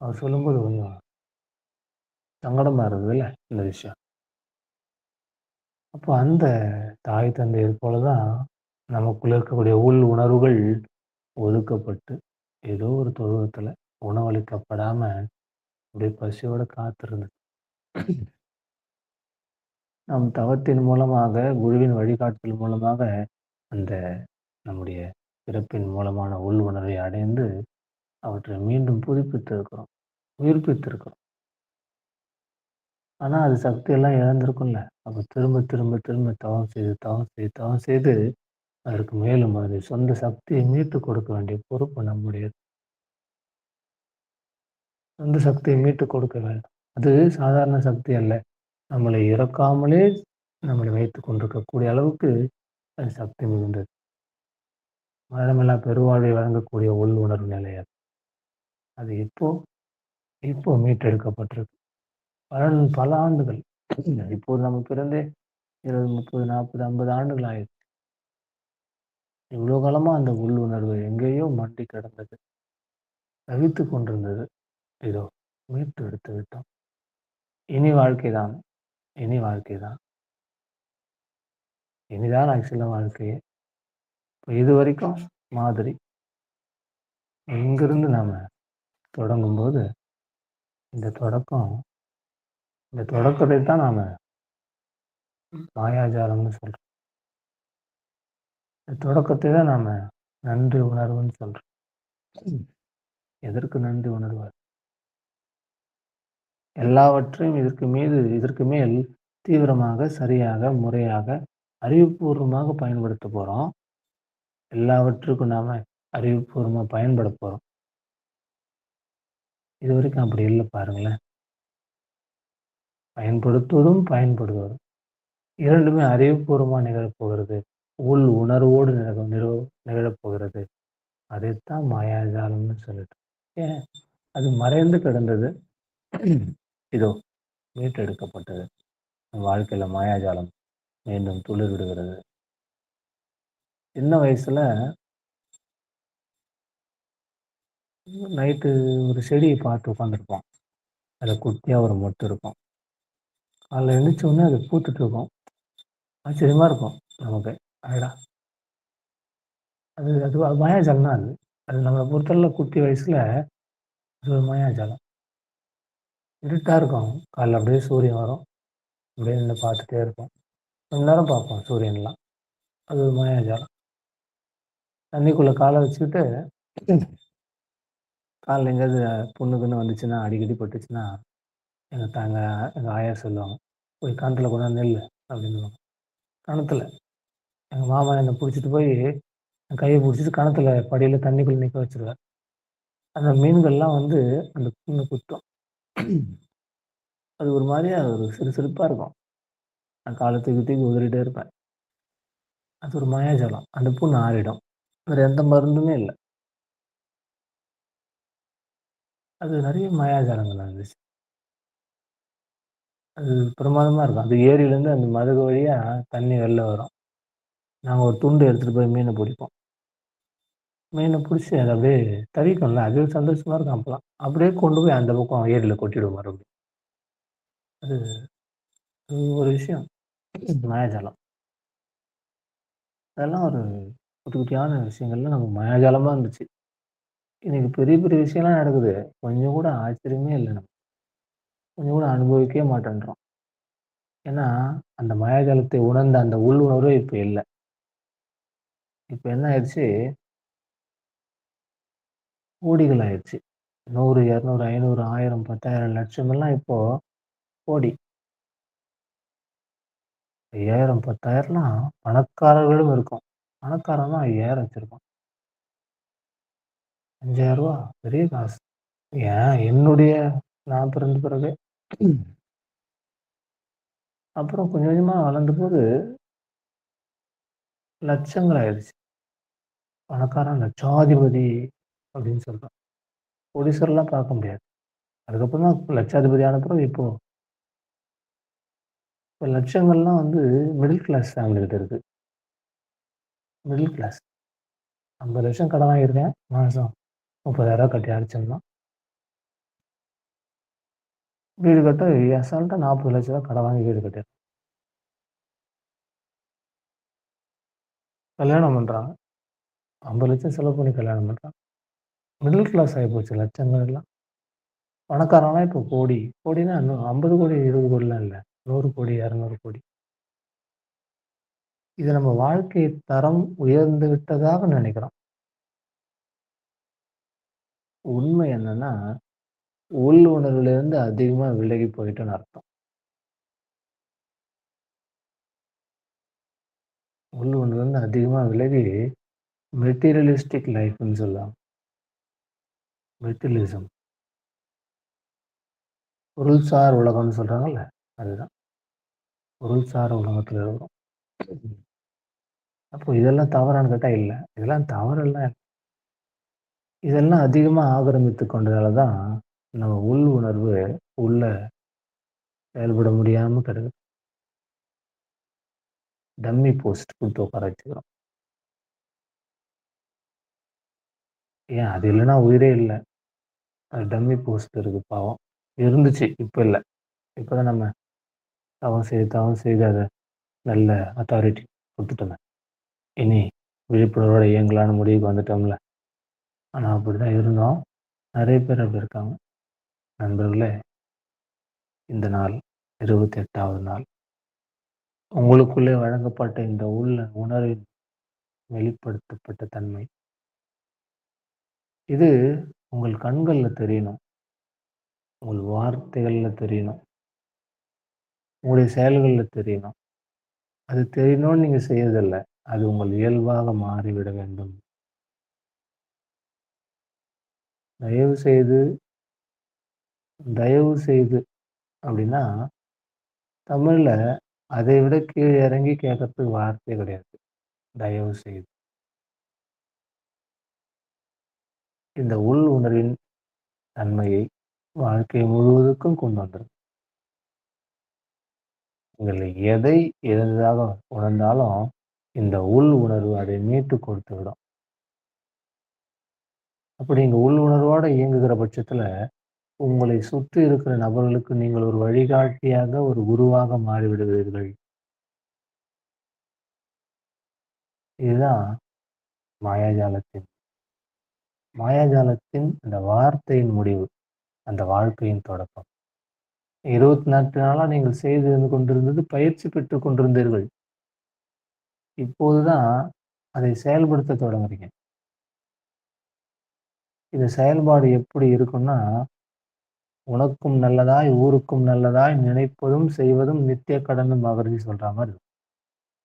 அவர் சொல்லும்போது கொஞ்சம் சங்கடமா இருந்ததுல்ல இந்த விஷயம். அப்போ அந்த தாய் தந்தையர் போல தான் நமக்குள்ள இருக்கக்கூடிய உள் உணர்வுகள் ஒதுக்கப்பட்டு, ஏதோ ஒரு தொழுவத்துல உணவளிக்கப்படாம அப்படியே பசியோட காத்திருந்தது. நம் தவத்தின் மூலமாக, குருவின் வழிகாட்டுதல் மூலமாக அந்த நம்முடைய பிறப்பின் மூலமான உள் உணர்வை அடைந்து, அவற்றை மீண்டும் புதுப்பித்திருக்கிறோம், உயிர்ப்பித்திருக்கிறோம். ஆனா, அது சக்தியெல்லாம் இழந்திருக்கும்ல. அப்ப திரும்ப, திரும்ப, திரும்ப தவம் செய்து, தவம் செய்து, தவம் செய்து, அதற்கு மேலும் அது சொந்த சக்தியை மீட்டுக் கொடுக்க வேண்டிய பொறுப்பு நம்முடையது. சொந்த சக்தியை மீட்டுக் கொடுக்க வேண்டும். அது சாதாரண சக்தி அல்ல. நம்மளை இறக்காமலே நம்மளை வைத்துக் கொண்டிருக்கக்கூடிய அளவுக்கு அது சக்தி மிகுந்தது. மரணமில்லா பெருவாழ்வை வழங்கக்கூடிய உள் உணர்வு நிலை அது. அது இப்போ இப்போ மீட்டெடுக்கப்பட்டிருக்கு. பல ஆண்டுகள். இப்போது நம்ம பிறந்தே 20, 30, 40, 50 ஆண்டுகள் ஆயிடுச்சு. இவ்வளோ காலமா அந்த உள்ளுணர்வு எங்கேயோ மண்டி கிடந்தது. தவித்துக் கொண்டிருந்தது. இதோ மீட்டு எடுத்து விட்டோம். இனி வாழ்க்கைதான். இனி வாழ்க்கைதான். இனிதான் ஆக்சுவலா வாழ்க்கையே. இப்ப இதுவரைக்கும் மாதிரி. இங்கிருந்து நாம தொடங்கும்போது, இந்த தொடக்கம் இந்த தொடக்கத்தை தான் நாம மாயாஜாலம்னு சொல்றோம். இந்த தொடக்கத்தை தான் நாம நன்றி உணர்வுன்னு சொல்றோம். எதற்கு நன்றி உணர்வு? எல்லாவற்றையும் இதற்கு மேல் தீவிரமாக, சரியாக, முறையாக, அறிவுபூர்வமாக பயன்படுத்தப் போறோம். எல்லாவற்றுக்கும் நாம அறிவுபூர்வமா பயன்படப் போறோம். இதுவரைக்கும் அப்படி இல்ல பாருங்களேன். பயன்படுத்துவதும், பயன்படுவதும் 2மே அறிவுபூர்வமா நிகழப்போகிறது. உள் உணர்வோடு நிகழப்போகிறது. அதைத்தான் மாயாஜாலம்னு சொல்லிட்டு. ஏன்? அது மறைந்து கிடந்தது. இதோ மீட்டெடுக்கப்பட்டது. வாழ்க்கையில மாயாஜாலம் மீண்டும் துளிர் விடுகிறது. சின்ன வயசுல நைட்டு ஒரு செடிய பார்த்து உட்காந்துருப்போம். அதுல குட்டியா ஒரு மொட்டு இருக்கும். காலைல எந்திரிச்ச உடனே அது பூத்துட்டு இருக்கும். ஆச்சரியமா இருக்கும் நமக்கு. அடடா! அது அது அது மாயாஜாலம் தான் அது. அது நம்மள பொறுத்தளவுல குட்டி வயசுல அது ஒரு மாயாஜாலம். இருட்டா இருக்கும். காலைல அப்படியே சூரியன் வரும். அப்படியே நின்னு பார்த்துட்டே இருப்போம். கொஞ்ச நேரம் பார்ப்போம் சூரியன்லாம். அது ஒரு மாயாஜாலம். தண்ணிக்குள்ள கால வச்சுக்கிட்டு கால்ல எங்கேயாவது புண்ணு கிண்ணு வந்துச்சுன்னா, அடிக்கடி பட்டுச்சுன்னா, எங்க எங்க ஆயா சொல்லுவாங்க. "போய் கிணத்துல கொண்டாந்து நெல்லு" அப்படின்னுவாங்க. கிணத்துல. எங்க மாமா என்ன புடிச்சிட்டு போய், என் கைய புடிச்சிட்டு கிணத்துல படியில தண்ணிக்குள்ள நிக்க வச்சுருவார். அந்த மீன்கள்லாம் வந்து அந்த புண்ணு குத்தும். அது ஒரு மாரியா ஒரு சிலுசிலுப்பா இருக்கும். நான் கால தூக்கி தூக்கி உதறிட்டே இருப்பேன். அது ஒரு மாயாஜாலம். அந்த புண்ணு ஆறிடும். வேற எந்த மருந்துமே இல்ல. அது நெறைய மாயாஜாலங்கள் இருந்துச்சு. அது பிரமாதமா இருக்கும். அந்த ஏரியிலேருந்து அந்த மதகு வழியா தண்ணி வெளில வரும். நாங்க ஒரு துண்டு எடுத்துட்டு போய் மீன புடிப்போம். மீன புடிச்சு அத அப்படியே தவிக்கும்ல, அது ஒரு சந்தோஷமா இருக்கும் அப்பலாம். அப்படியே கொண்டு போய் அந்த பக்கம் ஏரியில கொட்டிடுவோம் மறுபடியும். அது அது ஒரு விஷயம். மாயாஜாலம். அதெல்லாம் ஒரு குட்டி குட்டியான விஷயங்கள்லாம் நமக்கு மாயாஜாலமா இருந்துச்சு. இன்னைக்கு பெரிய பெரிய விஷயம்லாம் நடக்குது. கொஞ்சம் கூட ஆச்சரியமே இல்ல நமக்கு. கொஞ்சம் கூட அனுபவிக்கவே மாட்டேன்றோம். ஏன்னா, அந்த மாயாஜாலத்தை உணர்ந்த அந்த உள்ளுணர்வே இப்ப இல்ல. இப்ப என்ன ஆயிடுச்சு, கோடிகள் ஆயிடுச்சு. 100, 200, 500, 1000, 10,000, லட்சம் எல்லாம் இப்போ கோடி. 5000, 10,000லாம் பணக்காரர்களிடம் இருக்கும். பணக்காரன் தான் 5000 வச்சிருப்பான். ரூ. 5,000 பெரிய காசு. என்னுடைய நான் பிறந்த பிறகு அப்புறம் கொஞ்சம் கொஞ்சமா வளர்ந்தபோது லட்சங்கள் ஆயிடுச்சு. பணக்காரன் லட்சாதிபதி அப்படின்னு சொல்றான். கோடீஸ்வரர்லாம் பார்க்க முடியாது. அதுக்கப்புறம் தான் லட்சாதிபதி ஆன பிறகு இப்ப லட்சங்கள்லாம் வந்து மிடில் கிளாஸ் ஃபேமிலி கிட்ட இருக்கு. Middle class. 50,00,000 கடன் வாங்கியிருக்கேன். மாசம் ரூ. 30,000 கட்டி அடைச்சிடலாம். வீடு கட்ட அசால்ட்டா ரூ. 40,00,000 கடன் வாங்கி வீடு கட்டிறலாம். கல்யாணம் பண்றாங்க. 50,00,000 செலவு பண்ணி கல்யாணம் பண்றாங்க. மிடில் கிளாஸ் ஆயிப்போச்சு லட்சங்கள் எல்லாம். பணக்காரன்லாம் இப்போ கோடி. கோடின்னா இன்னும் 50,00,00,000, 20,00,00,000லாம் இல்ல. 100,00,00,000, 200,00,00,000. இது நம்ம வாழ்க்கை தரம் உயர்ந்து விட்டதாக நினைக்கிறோம். உண்மை என்னன்னா, உள் உணர்விலிருந்து அதிகமா விலகி போயிட்டோம்னு அர்த்தம். உள் உணர்விலிருந்து அதிகமா விலகி மெட்டீரியலிஸ்டிக் லைஃப்ன்னு சொல்லுவாங்க. மெட்டீரியலிசம். பொருள்சார் உலகம்னு சொல்றாங்கல்ல, அதுதான். பொருள்சார் உலகத்துல இருக்கிறோம். அப்போ இதெல்லாம் தவறான்னு கேட்டா இல்ல. இதெல்லாம் தவறெல்லாம் இல்ல. இதெல்லாம் அதிகமா ஆக்கிரமித்துக் கொண்டதால தான், நம்ம உள் உணர்வு உள்ள செயல்பட முடியாம கிடக்குது. டம்மி போஸ்ட் குடுத்து உட்கார வச்சுக்கிறோம். ஏன் அது இல்லன்னா உயிரே இல்ல. அது டம்மி போஸ்ட் இருக்கு பாவம். இருந்துச்சு, இப்ப இல்ல. இப்ப தான் நம்ம தவம் செய்து அத நல்ல அத்தாரிட்டி குடுத்துட்டோமே. இனி விழிப்புணர்வோட இயங்கலான்னு முடிவுக்கு வந்துட்டோம்ல. ஆனா அப்படிதான் இருந்தோம். நெறைய பேர் அப்படி இருக்காங்க. நண்பர்களே, இந்த நாள் 28வது நாள். உங்களுக்குள்ளே வழங்கப்பட்ட இந்த உள்ள உணர்வின் வெளிப்படுத்தப்பட்ட தன்மை. இது உங்கள் கண்கள்ல தெரியணும். உங்கள் வார்த்தைகள்ல தெரியணும். உங்களுடைய செயல்கள்ல தெரியணும். அது தெரியணும்னு நீங்க செய்யறதில்ல. அது உங்கள் இயல்பாக மாறிவிட வேண்டும். தயவு செய்து தயவு செய்து அப்படின்னா, தமிழ்ல அதை விட கீழ இறங்கி கேட்கறதுக்கு வார்த்தையே கிடையாது. தயவு செய்து. இந்த உள் உணர்வின் தன்மையை வாழ்க்கை முழுவதுக்கும் கொண்டு வந்துரும். நீங்கள் எதை இழந்ததாக உணர்ந்தாலும், இந்த உள் உணர்வு அதை மீட்டுக் கொடுத்து விடும். அப்படி நீங்க உள் உணர்வோட இயங்குகிற பட்சத்துல, உங்களை சுற்றி இருக்கிற நபர்களுக்கு நீங்கள் ஒரு வழிகாட்டியாக, ஒரு குருவாக மாறிவிடுவீர்கள். இதுதான் மாயாஜாலத்தின் மாயாஜாலத்தின் அந்த வார்த்தையின் முடிவு. அந்த வாழ்க்கையின் தொடக்கம். 24 நாளா நீங்கள் செய்து கொண்டிருந்தது பயிற்சி பெற்றுக் கொண்டிருந்தீர்கள். இப்போதுதான் அதை செயல்படுத்த தொடங்குறீங்க. இது செயல்பாடு எப்படி இருக்கும்னா, உனக்கும் நல்லதாய், ஊருக்கும் நல்லதாய் நினைப்பதும், செய்வதும் நித்திய கடன்னு மகரிஷி சொல்ற மாரி இருக்கும்.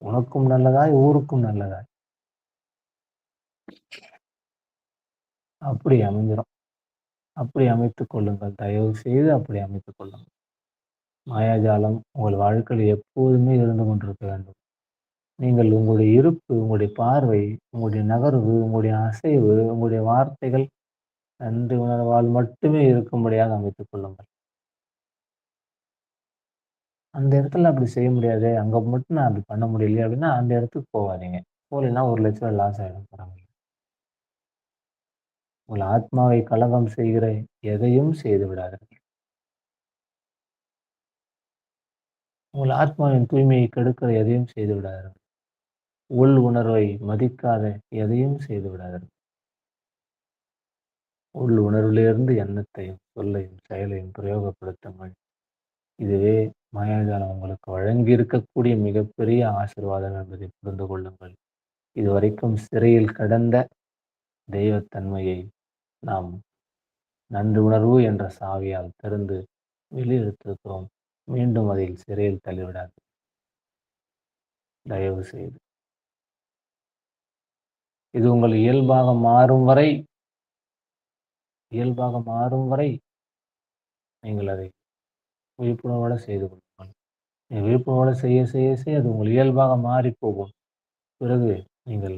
உனக்கும் நல்லதாய், ஊருக்கும் நல்லதாய். அப்படி அமைஞ்சிரும். அப்படி அமைத்துக் கொள்ளுங்கள். தயவு செய்து அப்படி அமைத்துக் கொள்ளுங்கள். மாயாஜாலம் உங்கள் வாழ்க்கையில் எப்போதுமே இருந்து கொண்டிருக்க வேண்டும். நீங்கள் உங்களுடைய இருப்பு, உங்களுடைய பார்வை, உங்களுடைய நகர்வு, உங்களுடைய அசைவு, உங்களுடைய வார்த்தைகள் நன்றி உணர்வால் மட்டுமே இருக்கும்படியாக அமைத்துக் கொள்ளுங்கள். அந்த இடத்துல அப்படி செய்ய முடியாதே, அங்க மட்டும் நான் அப்படி பண்ண முடியலையே அப்படின்னா, அந்த இடத்துக்கு போகாதீங்க. போலேன்னா ரூ. 1,00,000 லாஸ் ஆயிடும் போறாங்க. உங்கள் ஆத்மாவை கலகம் செய்கிற எதையும் செய்து விடாதீர்கள். உங்கள் ஆத்மாவின் தூய்மையை கெடுக்கிற எதையும் செய்து விடாதீர்கள். உள் உணர்வை மதிக்காத எதையும் செய்து விடாதீர்கள். உள் உணர்விலிருந்து எண்ணத்தையும், சொல்லையும், செயலையும் பிரயோகப்படுத்துங்கள். இதுவே மாயாஜாலம் உங்களுக்கு வழங்கியிருக்கக்கூடிய மிகப்பெரிய ஆசீர்வாதம் என்பதை புரிந்து கொள்ளுங்கள். இதுவரைக்கும் சிறையில் கடந்த தெய்வத்தன்மையை நாம் நன்றி உணர்வு என்ற சாவியால் திறந்து வெளியெடுத்திருக்கிறோம். மீண்டும் அதில் சிறையில் தள்ளிவிடாது. தயவு செய்து. இது உங்கள் இயல்பாக மாறும் வரை நீங்கள் அதை விழிப்புணர்வோட செய்து கொள்ளுங்கள். நீங்க விழிப்புணர்வோட செய்ய செய்ய செய்ய அது உங்கள் இயல்பாக மாறிப் போகும். பிறகு நீங்கள்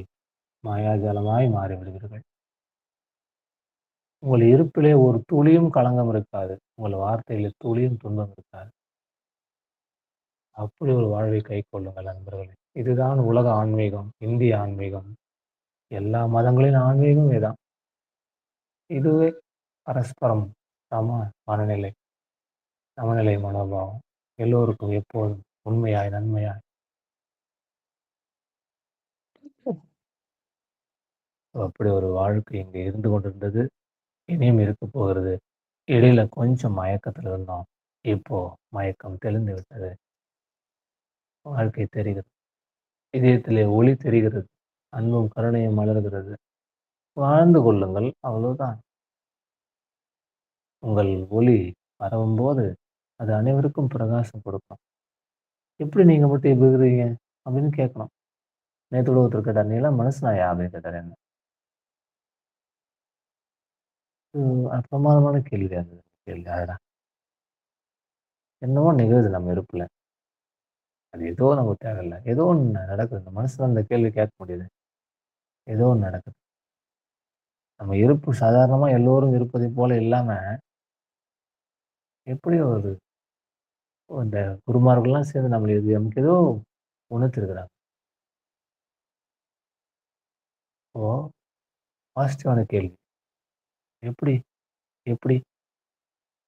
மாயாஜாலமாய் மாறிவிடுவீர்கள். உங்கள் இருப்பிலே ஒரு துளியும் களங்கம் இருக்காது. உங்கள் வார்த்தையிலே துளியும் துன்பம் இருக்காது. அப்படி ஒரு வாழ்வை கைக்கொள்ளுங்கள் நண்பர்களே. இதுதான் உலக ஆன்மீகம், இந்திய ஆன்மீகம். எல்லா மதங்களின் ஆன்மீகமும் இதான். இதுவே பரஸ்பரம் சம மனநிலை, சமநிலை மனோபாவம். எல்லோருக்கும் எப்போதும் உண்மையாய், நன்மையாய் அப்படி ஒரு வாழ்க்கை இங்க இருந்து கொண்டிருந்தது. இனியும் இருக்கப் போகிறது. இடையில கொஞ்சம் மயக்கத்துல இருந்தோம். இப்போ மயக்கம் தெளிந்து விட்டது. வாழ்க்கை தெரிகிறது. இதயத்திலே ஒளி தெரிகிறது. அன்பும் கருணையும் மலர்கிறது. வாழ்ந்து கொள்ளுங்கள். அவ்வளவுதான். உங்கள் ஒளி பரவும்போது, அது அனைவருக்கும் பிரகாசம் கொடுக்கும். "எப்படி நீங்க மட்டும் இப்படி இருக்கிறீங்க?" அப்படின்னு கேட்கணும். நேத்து கூட ஒருத்தர் கேட்டார், "நீலாம் மனுஷனாயா?" அப்படின்னு கேட்டாரு என்ன. பிரமாதமான கேள்வி அது. கேள்வி. அடடா! என்னமோ நிகழுது நம்ம இருப்புல. அது ஏதோ நமக்கு தேவையில்ல. ஏதோ ஒண்ணு நடக்குது. இந்த மனசுல அந்த கேள்வி கேட்க முடியுது. ஏதோ ஒண்ணு நடக்குது. நம்ம இருப்பு சாதாரணமா எல்லோரும் இருப்பதைப் போல இல்லாம, எப்படி ஒரு இந்த குருமார்கள்லாம் சேர்ந்து நம்மள இது நமக்கு ஏதோ உணர்த்திருக்கிறாங்க. ஓ! பாசிட்டிவான கேள்வி. எப்படி? எப்படி?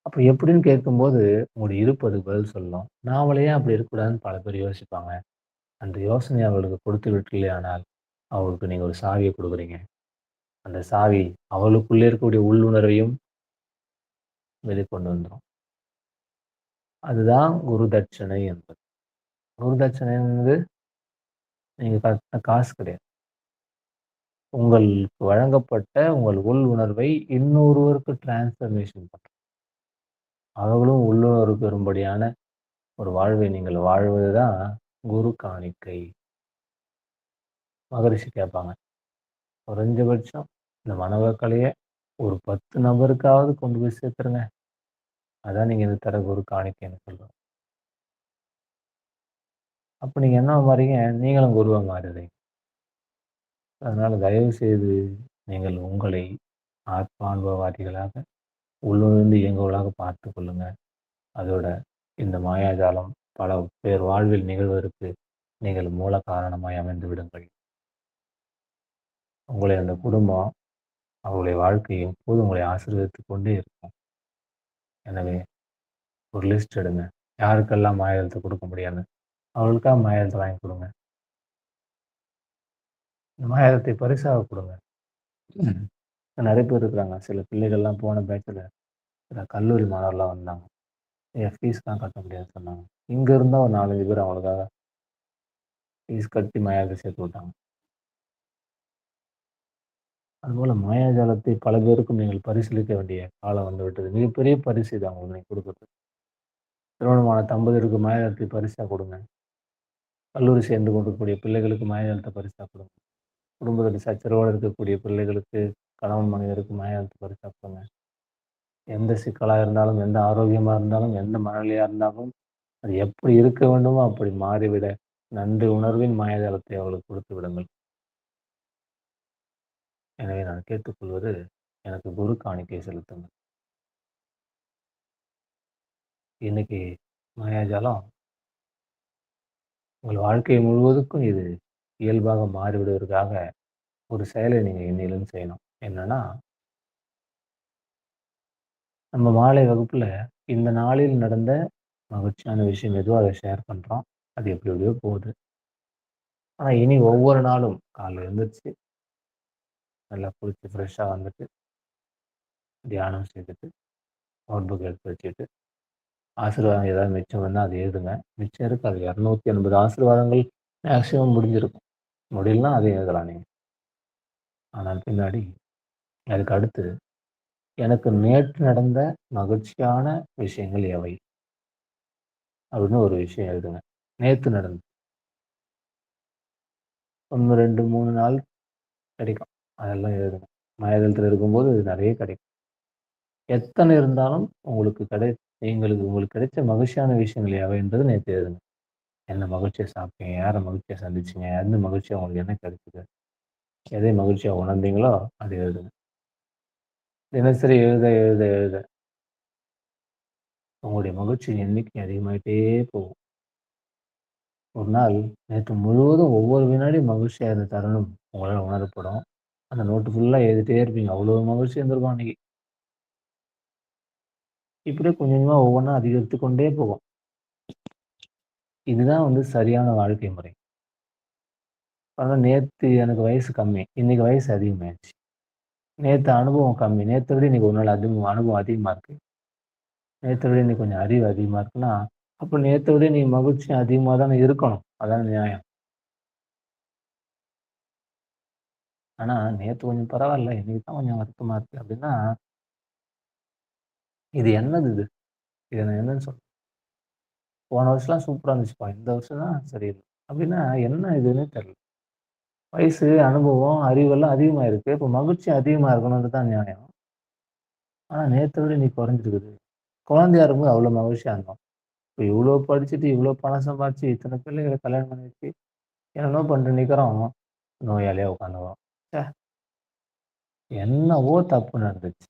அப்ப எப்படின்னு கேட்கும்போது, உங்களுடைய இருப்பு அதுக்கு பதில் சொல்லும். நாமளே ஏன் அப்படி இருக்கக்கூடாதுன்னு பல பேர் யோசிப்பாங்க. அந்த யோசனைய அவர்களுக்கு கொடுத்து விட்டீர்களேயானால், அவங்களுக்கு நீங்க ஒரு சாவிய குடுக்குறீங்க. அந்த சாவி அவளுக்குள்ளே இருக்கக்கூடிய உள்ளுணர்வையும் வெளிக்கொண்டு வந்துரும். அதுதான் குரு தட்சணை என்பது. குரு தட்சணை என்பது நீங்க கட்டின காசு கிடையாது. உங்களுக்கு வழங்கப்பட்ட உங்கள் உள் உணர்வை இன்னொருவருக்கு டிரான்ஸ்ஃபர்மேஷன் பண்றது. அவர்களும் உள்ளுணர்வு பெறும்படியான ஒரு வாழ்வை நீங்கள் வாழ்வது தான் குரு காணிக்கை. மகரிஷி கேட்பாங்க. குறைஞ்சபட்சம் இந்த மனவக்கலைய ஒரு 10 நபருக்காவது கொண்டு போய் சேர்த்துருங்க. அதான் நீங்க எனக்கு தர குரு காணிக்கைன்னு சொல்றோம். அப்ப நீங்க என்ன மாறுறீங்க? நீங்களும் குருவா மாறுறீங்க. அதனால தயவு செய்து நீங்கள் உங்களை ஆத்மானுபவவாதிகளாக உள்ளுணர்ந்து இயங்குபவர்களாக பார்த்துக் கொள்ளுங்க. அதோட இந்த மாயாஜாலம் பல பேர் வாழ்வில் நிகழ்வதற்கு நீங்கள் மூல காரணமாய் அமைந்து விடுங்கள். உங்களை அந்த குடும்பம், அவர்களுடைய வாழ்க்கை எப்போதும் உங்களை ஆசீர்வதித்துக் கொண்டே இருக்கும். எனவே ஒரு லிஸ்ட் எடுங்க. யாருக்கெல்லாம் மாயாஜலத்த குடுக்க முடியாது, அவர்களுக்காக மாயாஜலத்த வாங்கி குடுங்க. இந்த மாயாஜலத்தை பரிசாக குடுங்க. ம். நெறைய பேர் இருக்கிறாங்க. சில பிள்ளைகள்லாம் போன பேட்ச்ல சில கல்லூரி மாணவர்லாம் வந்தாங்க. என் ஃபீஸ்லாம் கட்ட முடியாதுன்னு சொன்னாங்க. இங்க இருந்தா ஒரு 4, 5 பேர் அவங்களுக்காக ஃபீஸ் கட்டி மாயாஜலத்த சேர்த்து விட்டாங்க. அதுபோல மாயாஜாலத்தை பல பேருக்கும் நீங்கள் பரிசீலிக்க வேண்டிய காலம் வந்துவிட்டது. மிகப்பெரிய பரிசு இது அவங்களுக்கு நீங்க குடுக்குறது. திருமணமான தம்பதியருக்கு மாயாஜாலத்தை பரிசா குடுங்க. கல்லூரி சேர்ந்து கொண்டிருக்கக்கூடிய பிள்ளைகளுக்கு மாயாஜாலத்த பரிசா குடுங்க. குடும்பத்தில் சச்சரவோடு இருக்கக்கூடிய பிள்ளைகளுக்கு, கணவன் மனைவியருக்கு மாயாஜாலத்த பரிசா குடுங்க. எந்த சிக்கலா இருந்தாலும், எந்த ஆரோக்கியமா இருந்தாலும், எந்த மனநிலையா இருந்தாலும், அது எப்படி இருக்க வேண்டுமோ அப்படி மாறிவிட, நன்றி உணர்வின் மாயாஜாலத்தை அவர்களுக்கு குடுத்து விடுங்கள். எனவே நான் கேட்டுக்கொள்வது, எனக்கு குரு காணிக்கை செலுத்துங்கள். இன்னைக்கு மாயாஜாலம் உங்கள் வாழ்க்கை முழுவதுக்கும் இது இயல்பாக மாறிவிடுவதற்காக ஒரு செயலை நீங்க இன்னையிலிருந்து செய்யணும். என்னன்னா, நம்ம மாலை வகுப்புல இந்த நாளில் நடந்த மகிழ்ச்சியான விஷயம் எதுவோ அத ஷேர் பண்றோம். அது எப்படி எப்படியோ போகுது. ஆனா இனி ஒவ்வொரு நாளும் காலைல எந்திரிச்சு நல்லா குளிச்சு ஃப்ரெஷ்ஷா வந்துட்டு, தியானம் செய்துட்டு, நோட் புக் எடுத்து வச்சுட்டு, ஆசீர்வாதம் ஏதாவது மிச்சம் இருந்தா அத எழுதுங்க. மிச்சம் இருக்காது. 280 ஆசீர்வாதங்கள் மேக்ஸிமம் முடிஞ்சிருக்கும். முடியலன்னா அதையும் எழுதலாம் நீங்க. ஆனால் பின்னாடி அதுக்கு அடுத்து எனக்கு நேற்று நடந்த மகிழ்ச்சியான விஷயங்கள் எவை? அப்படின்னு ஒரு விஷயம் எழுதுங்க. நேத்து நடந்தது. 1, 2, 3 நாள் கிடைக்கும். அதெல்லாம் எழுதுங்க. மலையாளத்துல இருக்கும்போது நெறைய கிடைக்கும். எத்தனை இருந்தாலும் உங்களுக்கு கிடைச்ச மகிழ்ச்சியான விஷயங்கள் எவை என்பது நேத்து எழுதுங்க. என்ன மகிழ்ச்சியா சாப்பிட்டீங்க? யார மகிழ்ச்சியா சந்திச்சீங்க? எந்த மகிழ்ச்சியா உங்களுக்கு என்ன கிடைச்சது? எதை மகிழ்ச்சியா உணர்ந்தீங்களோ, அத எழுதுங்க. தினசரி எழுத, எழுத, எழுத உங்களுடைய மகிழ்ச்சியின் எண்ணிக்கை அதிகமாயிட்டே போகும். ஒரு நாள் நேற்று முழுவதும் ஒவ்வொரு வினாடியும் மகிழ்ச்சியா இருந்த தருணம் உங்களால உணரப்படும். அந்த நோட்டு ஃபுல்லா எழுதிட்டே இருப்பீங்க. அவ்வளோ மகிழ்ச்சி இருந்திருக்கும் அன்னைக்கு. இப்படியே கொஞ்சம் கொஞ்சமா ஒவ்வொன்னா அதிகரித்துக் கொண்டே போகும். இதுதான் சரியான வாழ்க்கை முறை. ஆனா நேத்து எனக்கு வயசு கம்மி. இன்னைக்கு வயசு அதிகமாயிருச்சு. நேத்து அனுபவம் கம்மி. நேத்த விட இன்னைக்கு ஒரு நாள் அனுபவம் அதிகமா இருக்கு. நேத்த விட இன்னைக்கு கொஞ்சம் அறிவு அதிகமா இருக்குன்னா, அப்ப நேத்த விட நீ மகிழ்ச்சி அதிகமா தானே இருக்கணும். அதான நியாயம். ஆனா நேத்து கொஞ்சம் பரவால்ல. இன்னைக்கு தான் கொஞ்சம் வருத்தமா இருக்கு அப்படின்னா, இது என்னது இது? இத நான் என்னன்னு போன வருஷம்லாம் சூப்பரா இருந்துச்சுப்பா. இந்த வருஷம் தான் சரியில்ல. அப்படின்னா என்ன இதுன்னே தெரியல. வயசு, அனுபவம், அறிவெல்லாம் அதிகமா இருக்கு. இப்ப மகிழ்ச்சி அதிகமா இருக்கணும்ன்றது தான் நியாயம். ஆனா நேத்த விட இன்னைக்கு குறைஞ்சிருக்குது. குழந்தையா இருக்கும்போது அவ்வளோ மகிழ்ச்சியா இருந்தோம். இப்ப இவ்ளோ படிச்சுட்டு, இவ்ளோ பணம் சம்பாரிச்சு, இத்தன பிள்ளைகள கல்யாணம் பண்ணி வச்சு, என்னென்னமோ பண்ணிட்டு நிக்கிறோம். நோயாளியா உட்காந்துர்றோம். ச்சே! என்னவோ தப்பு நடந்துச்சு.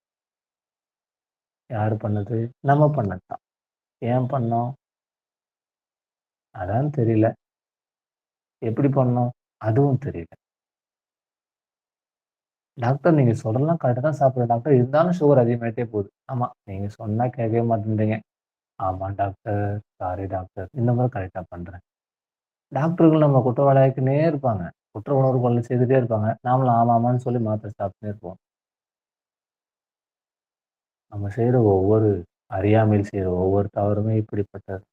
யாரு பண்ணது? நம்ம பண்ணது தான். ஏன் பண்ணோம்? அதான் தெரியல. எப்படி பண்ணோம்? அதுவும் தெரியல. டாக்டர் நீங்க சொல்றதெல்லாம் கரெக்ட்டா தான் சாப்பிடுறேன் டாக்டர். இருந்தாலும் சுகர் அதிகமாயிட்டே போகுது. ஆமா. நீங்க சொன்னா கேட்கவே மாட்டேன்றீங்க. ஆமா டாக்டர். Sorry doctor. இந்த முறை கரெக்ட்டா பண்றேன். டாக்டர்கள் நம்ம குற்றவாளியாக்கினே இருப்பாங்க. குற்ற உணர்வு கொள்ள செய்துட்டே இருப்பாங்க. நாமளும் ஆமா, ஆமான்னு சொல்லி மாத்திரை சாப்பிட்டுன்னே இருப்போம். நம்ம செய்ற அறியாமையில் செய்ற ஒவ்வொரு தவறுமே இப்படிப்பட்டது.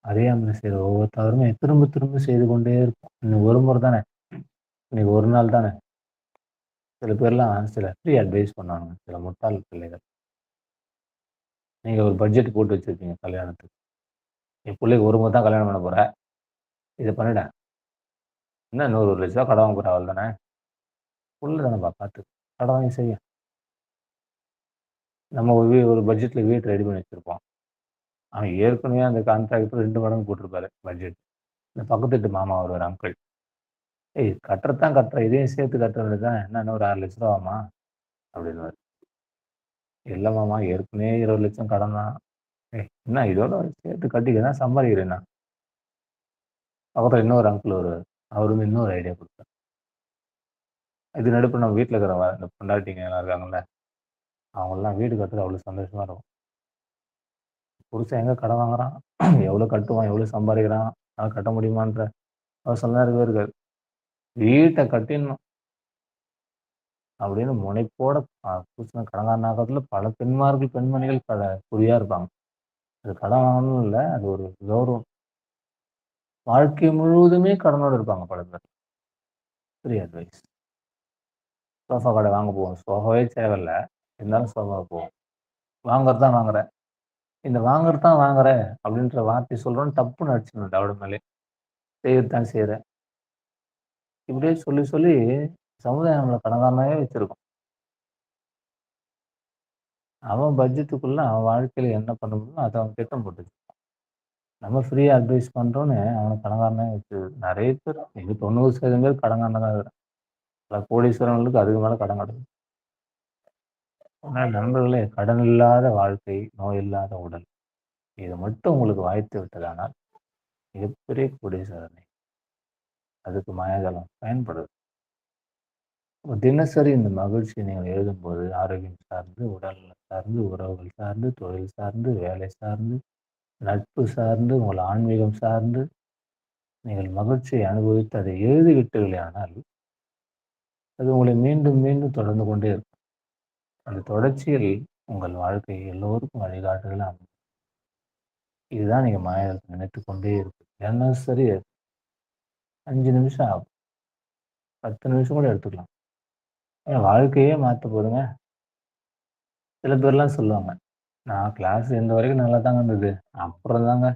அறியாமையில செய்ற ஒவ்வொரு தவறுமே திரும்ப திரும்ப செய்து கொண்டே இருப்போம். இன்னைக்கு ஒரு முறை தானே, இன்னைக்கு ஒரு நாள் தானே. சில பேர்லாம் சில ஃப்ரீ அட்வைஸ் பண்ணுவாங்க. சில முட்டாள் பிள்ளைகள். நீங்க ஒரு பட்ஜெட் போட்டு வச்சிருக்கீங்க கல்யாணத்துக்கு. என் புள்ளைக்கு ஒரு முறை தான் கல்யாணம் பண்ண போற. இத பண்ணுடா. என்ன இன்னொரு ரூ. 1,00,000 கடன் வாங்க போற அவ்வளதானே. புள்ள தானப்பா பார்த்துக்கும். கடன் வாங்கி செய்யும். நம்ம ஒரு பட்ஜெட்ல வீடு ரெடி பண்ணி வச்சிருப்போம். அவன் ஏற்கனவே அந்த கான்ட்ராக்டர் 2 மடங்கு போட்டிருப்பாரு பட்ஜெட். இந்த பக்கத்து வீட்டு மாமா வருவாரு அங்கிள். "ஏய் கட்டுறது தான் கட்டுற. இதையும் சேர்த்து கட்ட வேண்டியது தானே. என்ன இன்னும் ஒரு ரூ. 6,00,000 ஆகுமா?" அப்படின்னுவாரு. "இல்ல மாமா ஏற்கனவே 20,00,000 கடன் தான்." "ஏய் என்ன இதோட சேர்த்து கட்டிக்க தான் சம்பாதிக்கிறேன்னா." பக்கத்துல இன்னொரு அங்கிள் வருவாரு. அவரு வந்து இன்னொரு ஐடியா குடுத்தாரு. இது நடுப்புற நம்ம வீட்ல இருக்கிற இந்த பொண்டாட்டிங்க எல்லாம் இருக்காங்கல்ல, அவங்கலாம் வீடு கட்டுறது அவ்வளோ சந்தோஷமா இருக்கும். புருஷன் எங்க கடன் வாங்குறான்? எவ்வளோ கட்டுவான்? எவ்வளோ சம்பாதிக்கிறான்? அதெல்லாம் கட்ட முடியுமான்ற யோசனைலாம் இருக்கவே இருக்காது. வீட்ட கட்டிடணும் அப்படின்னு முனைப்போட புருஷன கடன்காரன் ஆக்குறதுல பல பெண்மார்கள், பெண்மணிகள் குறியா இருப்பாங்க. அது கடன் வாங்கணும்னு இல்ல. அது ஒரு கௌரவம். வாழ்க்கை முழுவதுமே கடனோட இருப்பாங்க பல பேர். Free advice. சோஃபா கட வாங்க போவோம். சோஃபாவே தேவையில்ல. இருந்தாலும் சோஃபாவுக்கு போவோம். வாங்குறது தான் வாங்குறேன். இந்த வாங்குறது தான் வாங்குறேன் அப்படின்ற வார்த்தைய சொல்றோம்னு டப்புன்னு அடிச்சிடணும் தவட மேலயே. செய்யறது தான் செய்றேன். இப்படியே சொல்லி சொல்லி சமுதாயம் நம்மள கடன்காரனாவே வச்சிருக்கும். அவன் பட்ஜெட்டுக்குள்ள அவன் வாழ்க்கையில என்ன பண்ண முடியுமோ அத அவன் திட்டம் போட்டு வச்சிருப்பான். நம்ம ஃப்ரீயா அட்வைஸ் பண்றோம்னு அவன கடன்காரனாவே வச்சு நெறைய பேர் இன்னைக்கு 90% பேர் கடன்காரனா தான் இருக்கிறான். பல கோடீஸ்வரங்களுக்கு அதுக்கு மேல கடன் கிடக்கு. அதனால நண்பர்களே கடன் இல்லாத வாழ்க்கை, நோய் இல்லாத உடல். இது மட்டும் உங்களுக்கு வாய்த்து விட்டதானால் மிகப்பெரிய கோடீஸ்வரனே. அதுக்கு மாயாஜாலம் பயன்படுது. தினசரி இந்த மகிழ்ச்சிய நீங்கள் எழுதும்போது, ஆரோக்கியம் சார்ந்து, உடல் நலம் சார்ந்து, உறவுகள் சார்ந்து, தொழில் சார்ந்து, வேலை சார்ந்து, நட்பு சார்ந்து, உங்கள் ஆன்மீகம் சார்ந்து, நீங்கள் மகிழ்ச்சியை அனுபவித்து அதை எழுதிவிட்டீர்களேயானால், அது உங்களை மீண்டும், மீண்டும் தொடர்ந்து கொண்டே இருக்கும். அந்த தொடர்ச்சியில் உங்கள் வாழ்க்கை எல்லோருக்கும் வழிகாட்டுதலா அமையும். இதுதான் நீங்க மாயாஜாலத்த நினைத்துக் கொண்டே இருப்பீங்க. தினசரி 5 நிமிஷம் ஆகும். 10 நிமிஷம் கூட எடுத்துக்கலாம். ஏன் வாழ்க்கையே மாத்தப் போதுங்க. சில பேர்லாம் சொல்லுவாங்க. நான் கிளாஸ் இருந்த வரைக்கும் நல்லா தாங்க இருந்தது. அப்புறம் தாங்க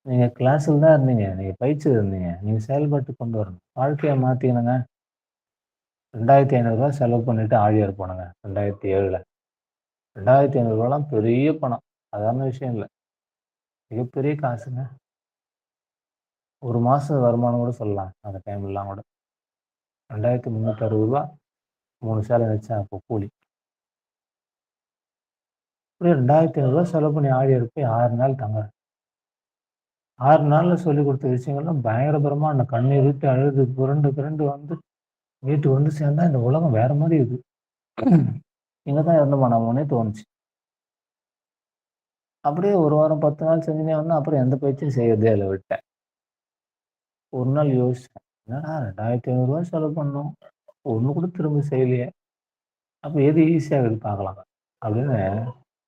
நீங்க கிளாஸ்ல தான் இருந்தீங்க. நீங்க பயிற்சில இருந்தீங்க. நீங்க செயல்பாட்டுக்கு கொண்டு வரணும். வாழ்க்கைய மாத்தீங்கனங்க. ரூ. 2,500 செலவு பண்ணிட்டு ஆழியார் போனேங்க. 2007ல. ரூ. 2,500லாம் பெரிய பணம். சாதாரண விஷயம் இல்ல. மிகப்பெரிய காசுங்க. ஒரு மாச வருமானம் கூட சொல்லலாம். அந்த டைம்லலாம் கூட. ரூ. 2,360 3 சேலை வச்சா அப்போ கூலி. அப்படியே ரூ. 2500 செலவு பண்ணி ஆடி இருப்பேன் 6 நாள் தங்குறேன். 6 நாள்ல சொல்லிக் குடுத்த விஷயங்கள்லாம் பயங்கர பிரம்மாண்டம். கண்ணீர் விட்டு அழுது புரண்டு கிரண்டு வந்து வீட்டுக்கு வந்து சேர்ந்தா இந்த உலகம் வேற மாரி இருக்கு. இங்க தான் இருந்தோமானோன்னே தோணுச்சு. அப்படியே 1 வாரம் 10 நாள் செஞ்சுனே வந்தேன். அப்புறம் எந்த பயிற்சியும் செய்யறதே இல்ல விட்டேன். ஒரு நாள் யோசிச்சேன். என்னடா ரூ. 2500 செலவு பண்ணோம். ஒண்ணு கூட திரும்ப செய்யலையே. அப்ப எது ஈஸியா இருக்குது பார்க்கலாம். அப்படின்னு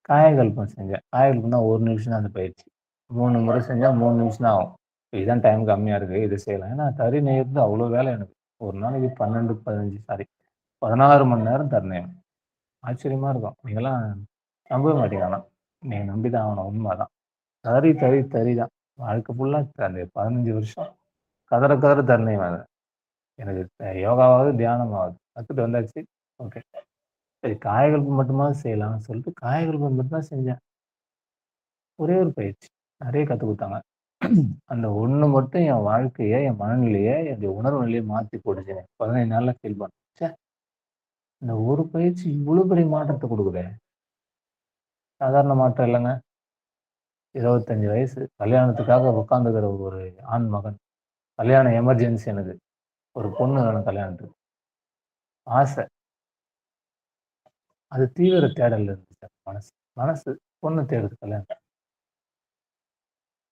காயகல்பம் செஞ்சேன். காயகல்பம்னா 1 நிமிஷம் தான் அந்த பயிற்சி. 3 முறை செஞ்சா 3 நிமிஷம் தான் ஆகும். இதான் டைம் கம்மியா இருக்கு. இது செய்யலாம். ஏன்னா தறி நெய்யறது அவ்வளோ வேலை எனக்கு. ஒரு நாளைக்கு 12, 15 சாரி 16 மணி நேரம் தறி நெய்யணும். ஆச்சரியமா இருக்கும். நீங்கலாம் நம்பவே மாட்டீங்க ஆனா. நீங்க நம்பி தான் ஆகணும். உண்மதான். தறி, தறி, தறி தான். வாழ்க்கை ஃபுல்லா அந்த 15 வருஷம் கதற கதற தறி நெய்வேன் அத. எனக்கு யோகாவாவது, தியானமாவது. கத்துட்டு வந்தாச்சு. ஓகே. சரி காயகல்பம் மட்டுமாவது செய்யலாம்னு சொல்லிட்டு காயகல்பம் மட்டும் தான் செஞ்சேன். ஒரே ஒரு பயிற்சி. நெறைய கத்துக் குடுத்தாங்க. அந்த ஒண்ணு மட்டும் என் வாழ்க்கைய, என் மனநிலைய, என்னுடைய உணர்வு நிலைய மாத்தி போட்டுச்சுங்க. 15 நாள்ல ஃபீல் பண்ணேன். ச்சே! இந்த ஒரு பயிற்சி இவ்ளோ பெரிய மாற்றத்த குடுக்குதே! சாதாரண மாற்றம் இல்லங்க. 25 வயசு. கல்யாணத்துக்காக உட்கார்ந்துக்கிற ஒரு ஆண் மகன். கல்யாணம் எமர்ஜென்சி எனக்கு. ஒரு பொண்ணு வேணும் கல்யாணத்துக்கு. ஆசை. அது தீவிர தேடல்ல இருந்துச்சு மனசு. மனசு பொண்ணு தேடுது கல்யாணம்.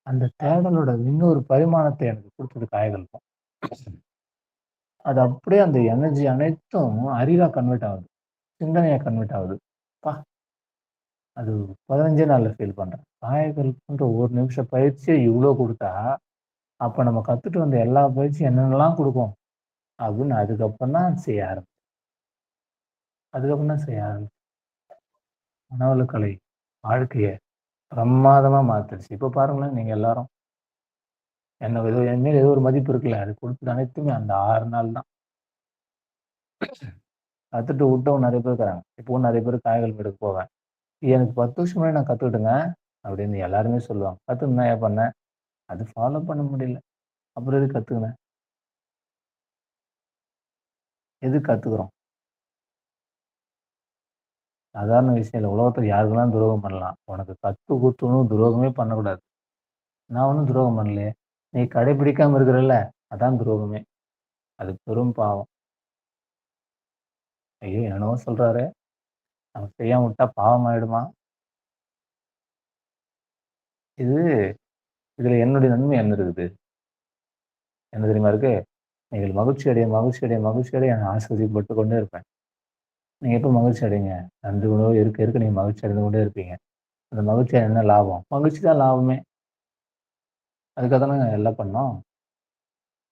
அந்த தேடலோட இன்னொரு பரிமாணத்த எனக்கு குடுத்தது காயகல்பம். அது அப்படியே அந்த எனர்ஜி அனைத்தும் அறிவா கன்வெர்ட் ஆகுது. சிந்தனையா கன்வெர்ட் ஆகுது. அப்பா! அது 15 நாள்ல ஃபீல் பண்றேன். காயகல்பம்ன்ற ஒரு நிமிஷம் பயிற்சியே இவ்ளோ குடுத்தா, அப்ப நம்ம கத்துட்டு வந்த எல்லா பயிற்சியும் என்னென்னலாம் குடுக்கும்? அப்படின்னு அதுக்கப்புறம் தான் செய்ய ஆரம்பிச்சேன். அதுக்கப்புறம் தான் செய்ய ஆரம்பிச்சேன். மனவளக்கலை வாழ்க்கைய பிரமாதமா மாத்துச்சு. இப்ப பாருங்களேன் நீங்க எல்லாரும். என்ன ஏதோ என் மேல ஏதோ ஒரு மதிப்பு இருக்குல்ல. அது குடுத்தது அனைத்துமே அந்த 6 நாள் தான். கத்துட்டு வுட்டவங்க நெறைய பேர் இருக்கிறாங்க. இப்பவும் நெறைய பேர் காய்கள் எடுக்க போவேன். எனக்கு 10 வருஷம் முன்னாடி நான் கத்துக்கிட்டேங்க அப்படின்னு எல்லாருமே சொல்லுவாங்க. கத்துன்னு தான் ஏன் பண்ணேன்? அது ஃபாலோ பண்ண முடியல. அப்புறம் எதுக்கு கத்துக்கினேன்? எதுக்கு கத்துக்கிறோம்? சாதாரண விஷயம் இல்ல. உலகத்துல யாருக்கு வேணாலும் துரோகம் பண்ணலாம். உனக்கு கத்து குடுத்தவனும் துரோகமே பண்ணக்கூடாது. நான் ஒண்ணும் துரோகம் பண்ணலையே! நீ கடைபிடிக்காம இருக்கிறல்ல, அதான் துரோகமே. அது பெரும் பாவம். ஐயோ! என்னென்னவோ சொல்றாரே! நம்ம செய்யாம விட்டா பாவம் ஆயிடுமா? இது இதுல என்னுடைய நன்மை என்ன இருக்குது? என்ன தெரியுமா இருக்கு? நீங்கள் மகிழ்ச்சி அடைய, மகிழ்ச்சி அடைய, மகிழ்ச்சி அடைய நான் ஆசீர்வதிக்கப்பட்டு கொண்டே இருப்பேன். நீங்க எப்ப மகிழ்ச்சி அடைங்க? நன்றி உணர்வு இருக்க, இருக்க நீங்க மகிழ்ச்சி அடைந்து கொண்டே இருப்பீங்க. அந்த மகிழ்ச்சியா என்ன லாபம்? மகிழ்ச்சி தான் லாபமே. அதுக்காக தானங்க எல்லாம் பண்ணோம்.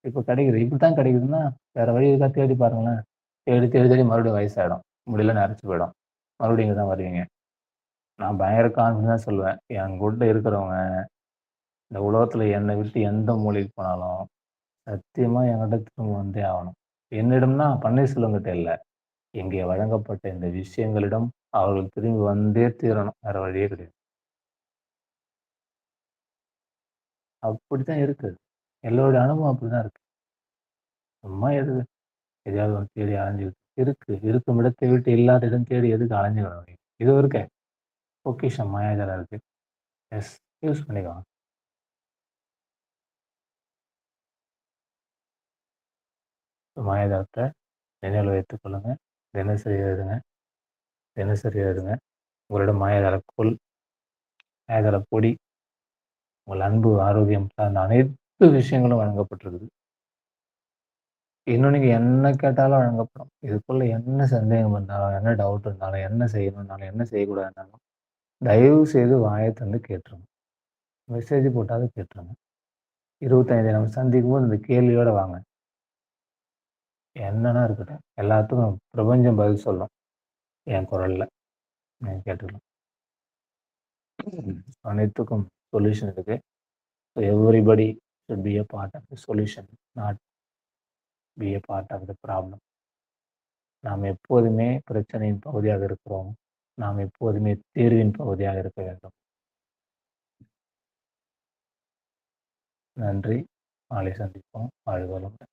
இப்ப கிடைக்குது. இப்படித்தான் கிடைக்குதுன்னா, வேற வழி இருக்கா தேடி பாருங்களேன். தேடி, தேடி, தேடி மறுபடியும் வயசாயிடும். முடியலன்னு அரைச்சு போயிடும். மறுபடியும் இங்க தான் வருவீங்க. நான் பயங்கர கான்ஃபிடன்ஸா சொல்லுவேன். என் கூட இருக்கிறவங்க, இந்த உலகத்துல என்னை விட்டு எந்த மூலைக்கு போனாலும், சத்தியமா என்கிட்ட திரும்ப வந்தே ஆகணும். என்னிடம்னா பன்னீர்செல்வம் கிட்ட இல்ல. இங்கே வழங்கப்பட்ட இந்த விஷயங்களிடம் அவர்கள் திரும்பி வந்தே தீரணும். வேற வழியே கிடையாது. அப்படித்தான் இருக்கு. எல்லோருடைய அனுபவம் அப்படிதான் இருக்கு. சும்மா எதுக்கு? எதையாவது ஒண்ணு தேடி அலைஞ்சுக்கிட்டு. இருக்கு. இருக்கும் இடத்தை விட்டு இல்லாத இடம் தேடி எதுக்கு அலைஞ்சுக்கணும்? இது இருக்கே. பொக்கிஷம் மாயாஜாலம் இருக்கு. எஸ். யூஸ் பண்ணிக்கலாம். மாயாஜாலத்த நினைவுல வைத்துக் கொள்ளுங்க. தினசரி எழுதுங்க. தினசரி எழுதுங்க. உங்களிடம் மாயாஜால கோல், மாயாஜால பொடி, உங்கள் அன்பு, ஆரோக்கியம் சார்ந்த அனைத்து விஷயங்களும் வழங்கப்பட்டிருக்குது. இன்னும் நீங்க என்ன கேட்டாலும் வழங்கப்படும். இதுக்குள்ள என்ன சந்தேகம் இருந்தாலும், என்ன டவுட் இருந்தாலும், என்ன செய்யணும்னாலும், என்ன செய்யக்கூடாதுன்னாலும், தயவு செய்து வாய திறந்து கேட்டுருங்க. மெசேஜ் போட்டாவது கேட்டுருங்க. 25 நம்ம சந்திக்கும்போது இந்த கேள்வியோட வாங்க. என்னன்னா இருக்கட்டும். எல்லாத்துக்கும் பிரபஞ்சம் பதில் சொல்லும். என் குரல்ல. நீங்க கேட்டுக்கலாம். அனைத்துக்கும் சொல்யூஷன் இருக்கு. So everybody should be a part of the solution, not be a part of the problem. நாம் எப்போதுமே பிரச்சனையின் பகுதியாக இருக்கிறோம். நாம் எப்போதுமே தீர்வின் பகுதியாக இருக்க வேண்டும். நன்றி. நாளை சந்திப்போம். வாழ்க வளமுடன்.